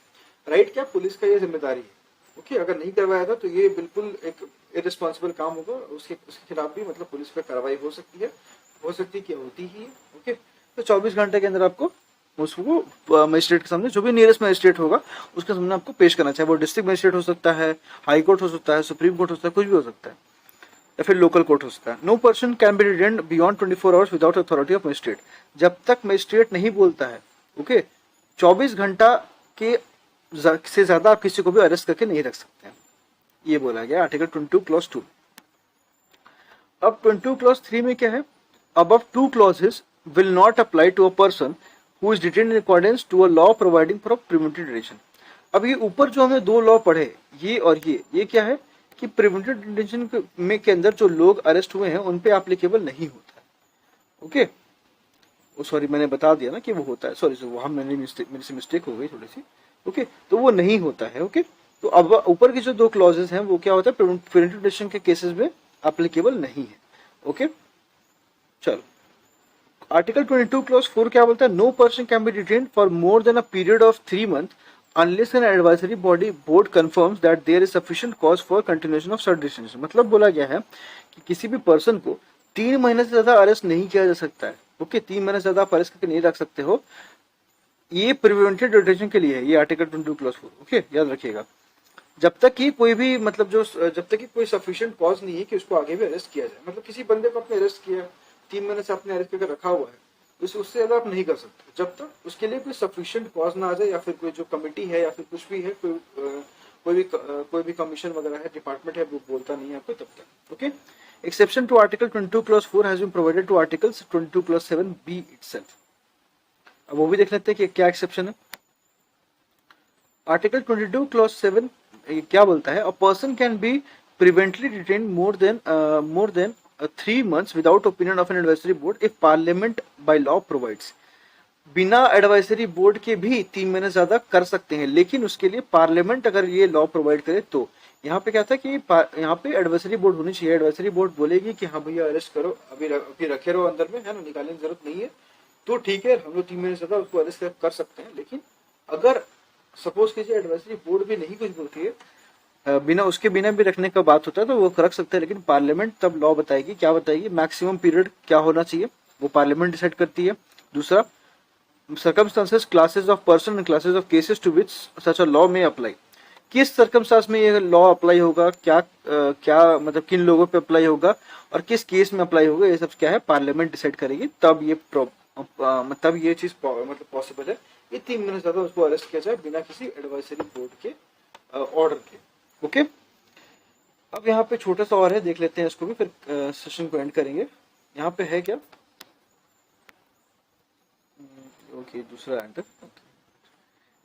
राइट क्या? पुलिस का ये जिम्मेदारी है। ओके, अगर नहीं करवाया था तो ये बिल्कुल एक इररिस्पॉन्सिबल काम होगा। उसके खिलाफ भी मतलब पुलिस पे कार्रवाई हो सकती है कि होती ही है। ओके, तो 24 घंटे के अंदर आपको उसको मजिस्ट्रेट के सामने, जो भी नियरेस्ट मजिस्ट्रेट होगा उसके सामने आपको पेश करना चाहिए। वो डिस्ट्रिक्ट मजिस्ट्रेट हो सकता है, हाई कोर्ट हो सकता है, सुप्रीम कोर्ट हो सकता है, कुछ भी हो सकता है, या फिर लोकल कोर्ट हो सकता है। No person can be detained beyond 24 hours without authority of magistrate. जब तक मजिस्ट्रेट नहीं बोलता है, ओके, 24 घंटा के से ज्यादा आप किसी को भी अरेस्ट करके नहीं रख सकते हैं। ये बोला गया आर्टिकल 22 क्लॉज 2। अब 22 क्लॉज 3 में क्या है? Above two clauses will not apply to a person who is detained in accordance to a law providing for preventive detention. अब ये ऊपर जो हमने दो लॉ पढ़े, ये और ये क्या है कि प्रिवेंटिव डिटेंशन में के अंदर जो लोग अरेस्ट हुए हैं उन पे एप्लीकेबल नहीं होता है। ओके, सॉरी, मैंने बता दिया ना कि वो होता है। सॉरी, वहां मेरे से मिस्टेक हो गई थोड़ी सी। ओके, तो वो नहीं होता है। ओके, तो अब ऊपर की जो दो क्लॉजेस हैं वो क्या होता है? प्रिवेंटिव डिटेंशन के केसेस में एप्लीकेबल नहीं है। ओके, चलो आर्टिकल 22 क्लॉज 4 क्या बोलता है? No person can be detained for more than a period of 3 month unless an advisory board confirms that there is sufficient cause for continuation of search detention. मतलब बोला गया है कि किसी भी पर्सन को 3 महीने से ज्यादा अरेस्ट नहीं किया जा सकता है। ओके, 3 महीने से ज्यादा आप अरेस्ट करके नहीं रख सकते हो। ये प्रिवेंटिव डिटेंशन के लिए है, ये आर्टिकल 22 क्लॉज 4। ओके, याद रखिएगा। जब तक कि कोई भी मतलब जब तक कि कोई सफिशिएंट कॉज नहीं है कि उसको आगे भी अरेस्ट किया जाए। मतलब किसी बंदे को आपने अरेस्ट किया, 3 महीने से आपने अरेस्ट करके रखा हुआ है, तो उससे ज्यादा आप नहीं कर सकते जब तक उसके लिए कोई सफिशिएंट कॉज ना आ जाए, या फिर कोई जो कमिटी है या फिर कुछ भी है, कोई भी कमीशन वगैरह है, डिपार्टमेंट है, वो बोलता नहीं है आपको तब तक। Okay, exception to article 22 clause 4 has been provided to article 22 clause 7 B itself. अब वो भी देख लेते हैं कि क्या एक्सेप्शन है। आर्टिकल 22 क्लॉज 7 क्या बोलता है? A person can be preventively detained more than 3 months without opinion of an advisory board if parliament by law provides. बिना एडवाइजरी बोर्ड के भी 3 महीने ज्यादा कर सकते हैं, लेकिन उसके लिए पार्लियामेंट अगर ये लॉ प्रोवाइड करे तो। यहाँ पे क्या था कि यहाँ पे एडवाइजरी बोर्ड होनी चाहिए। एडवाइजरी बोर्ड बोलेगी कि हाँ भैया अरेस्ट करो, अभी रखे रहो अंदर में, है ना, निकालने की जरूरत नहीं है, तो ठीक है, हम लोग 3 महीने से ज्यादा उसको अरेस्ट कर सकते हैं। लेकिन अगर सपोज कीजिए एडवाइजरी बोर्ड भी नहीं कुछ बोलती है, उसके बिना भी रखने का बात होता है तो वो रख सकते हैं। लेकिन पार्लियामेंट तब लॉ बताएगी, क्या बताएगी? मैक्सिमम पीरियड क्या होना चाहिए, वो पार्लियामेंट डिसाइड करती है। दूसरा, circumstances, classes of person and classes of cases to which such a law में अप्लाई। किस सर्कमस्टांस में ये लॉ अप्लाई होगा, क्या मतलब किन लोगों पे अप्लाई होगा और किस केस में अप्लाई होगा, ये सब क्या है? पार्लियामेंट डिसाइड करेगी। तब ये चीज मतलब पॉसिबल है ये 3 महीने ज्यादा उसको अरेस्ट किया जाए बिना किसी एडवाइजरी बोर्ड के ऑर्डर के। ओके, अब यहाँ पे छोटा सा और है, देख लेते हैं इसको भी, फिर सेशन को एंड करेंगे। यहाँ पे है क्या? ओके, दूसरा एंटर।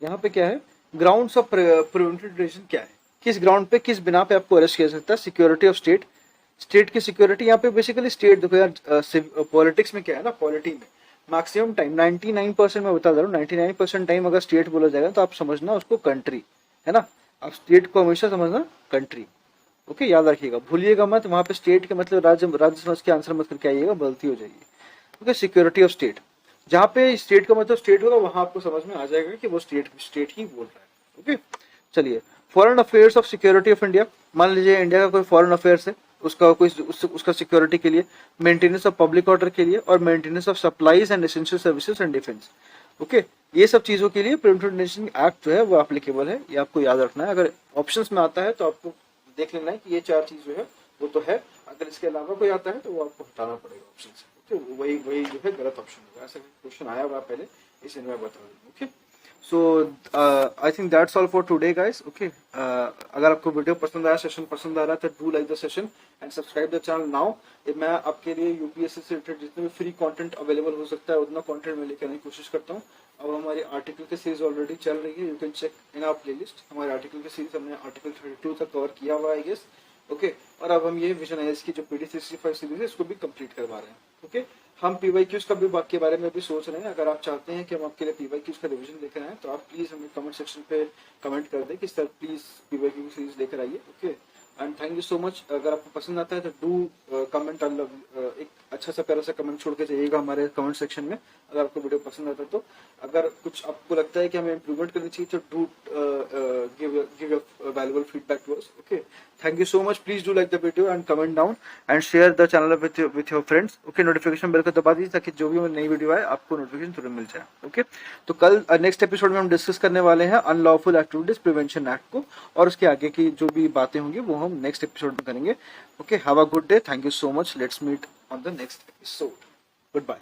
यहाँ पे क्या है? ग्राउंड्स ऑफ प्रिवेंटिव डिटेंशन क्या है? किस ग्राउंड पे, किस बिना पे आपको अरेस्ट किया जा सकता है? सिक्योरिटी ऑफ स्टेट, स्टेट की सिक्योरिटी। यहाँ पे बेसिकली स्टेट, देखो यार पॉलिटिक्स में क्या है ना, पॉलिटी में मैक्सिमम टाइम 99% मैं बता दे रहा हूँ, 99% टाइम अगर स्टेट बोला जाएगा तो आप समझना उसको कंट्री, है ना। आप स्टेट को हमेशा समझना कंट्री, ओके, याद रखिएगा, भूलिएगा मत। वहां पे स्टेट के मतलब राज्य, राज्य समझ के आंसर मत करके आइएगा, गलती हो जाएगी। ओके, सिक्योरिटी ऑफ स्टेट, जहाँ पे स्टेट का मतलब स्टेट होगा वहां आपको समझ में आ जाएगा कि वो स्टेट ही बोल रहा है। ओके, चलिए, foreign affairs of security of India. मान लीजिए इंडिया का कोई फॉरेन अफेयर्स है, उसका कोई उसका सिक्योरिटी के लिए, मेंटेनेंस ऑफ पब्लिक ऑर्डर के लिए, और maintenance of supplies and essential services and defence. Okay, ये सब चीजों के लिए प्रिवेंटिव मेजर्स एक्ट जो है वो एप्लीकेबल है, ये आपको याद रखना है। अगर ऑप्शंस में आता है तो आपको देख लेना है कि ये चार चीज जो है वो तो है, अगर इसके अलावा कोई आता है तो वो आपको हटाना पड़ेगा ऑप्शन से। ओके, वही वही जो है गलत ऑप्शन होगा। ऐसा क्वेश्चन आया हुआ पहले, इसे मैं बता दूं। Okay, so I think that's all for today guys. Okay, अगर आपको वीडियो पसंद आया, सेशन पसंद आ रहा है तो do like the session and subscribe the channel now. मैं आपके लिए यूपीएससी से रिलेटेड जितने भी फ्री कंटेंट अवेलेबल हो सकता है उतना कंटेंट मैं लेकर आने की कोशिश करता हूँ। अब हमारी आर्टिकल की सीरीज ऑलरेडी चल रही है, you can check in our playlist. हमारे आर्टिकल की सीरीज हमने आर्टिकल 32 तक कवर किया हुआ है आई गेस। ओके, और अब हम ये विजन आईएएस की जो पीडी 365 सीरीज है इसको भी कंप्लीट करवा रहे हैं। ओके, हम पीवाईक्यूज का भी के बारे में भी सोच रहे हैं। अगर आप चाहते हैं कि हम आपके लिए पीवाईक्यूज का रिवीजन लेकर आए तो आप प्लीज हमें कमेंट सेक्शन पे कमेंट कर दें कि सर प्लीज पीवाईक्यू की सीरीज लेकर आइए। Okay, and thank you so much. अगर आपको पसंद आता है तो डू कमेंट, एक अच्छा सा प्यारा सा कमेंट छोड़ के जाइएगा हमारे कमेंट सेक्शन में अगर आपको वीडियो पसंद आता है तो। अगर कुछ आपको लगता है कि हमें इम्प्रूवमेंट करनी चाहिए तो do give valuable feedback to us. Okay, thank you so much. Please do like the video and comment down and share the channel with your friends. Okay, notification bell को दबा दीजिए ताकि जो भी नई वीडियो आए आपको नोटिफिकेशन तुरंत मिल जाए। ओके, तो कल नेक्स्ट एपिसोड में हम डिस्कस करने वाले हैं अनलॉफुल एक्टिविटीज प्रिवेंशन एक्ट को, और उसके आगे की जो भी बातें होंगी वो हम नेक्स्ट एपिसोड में करेंगे। Okay, have a good day, thank you so much, let's meet on the next episode, good bye.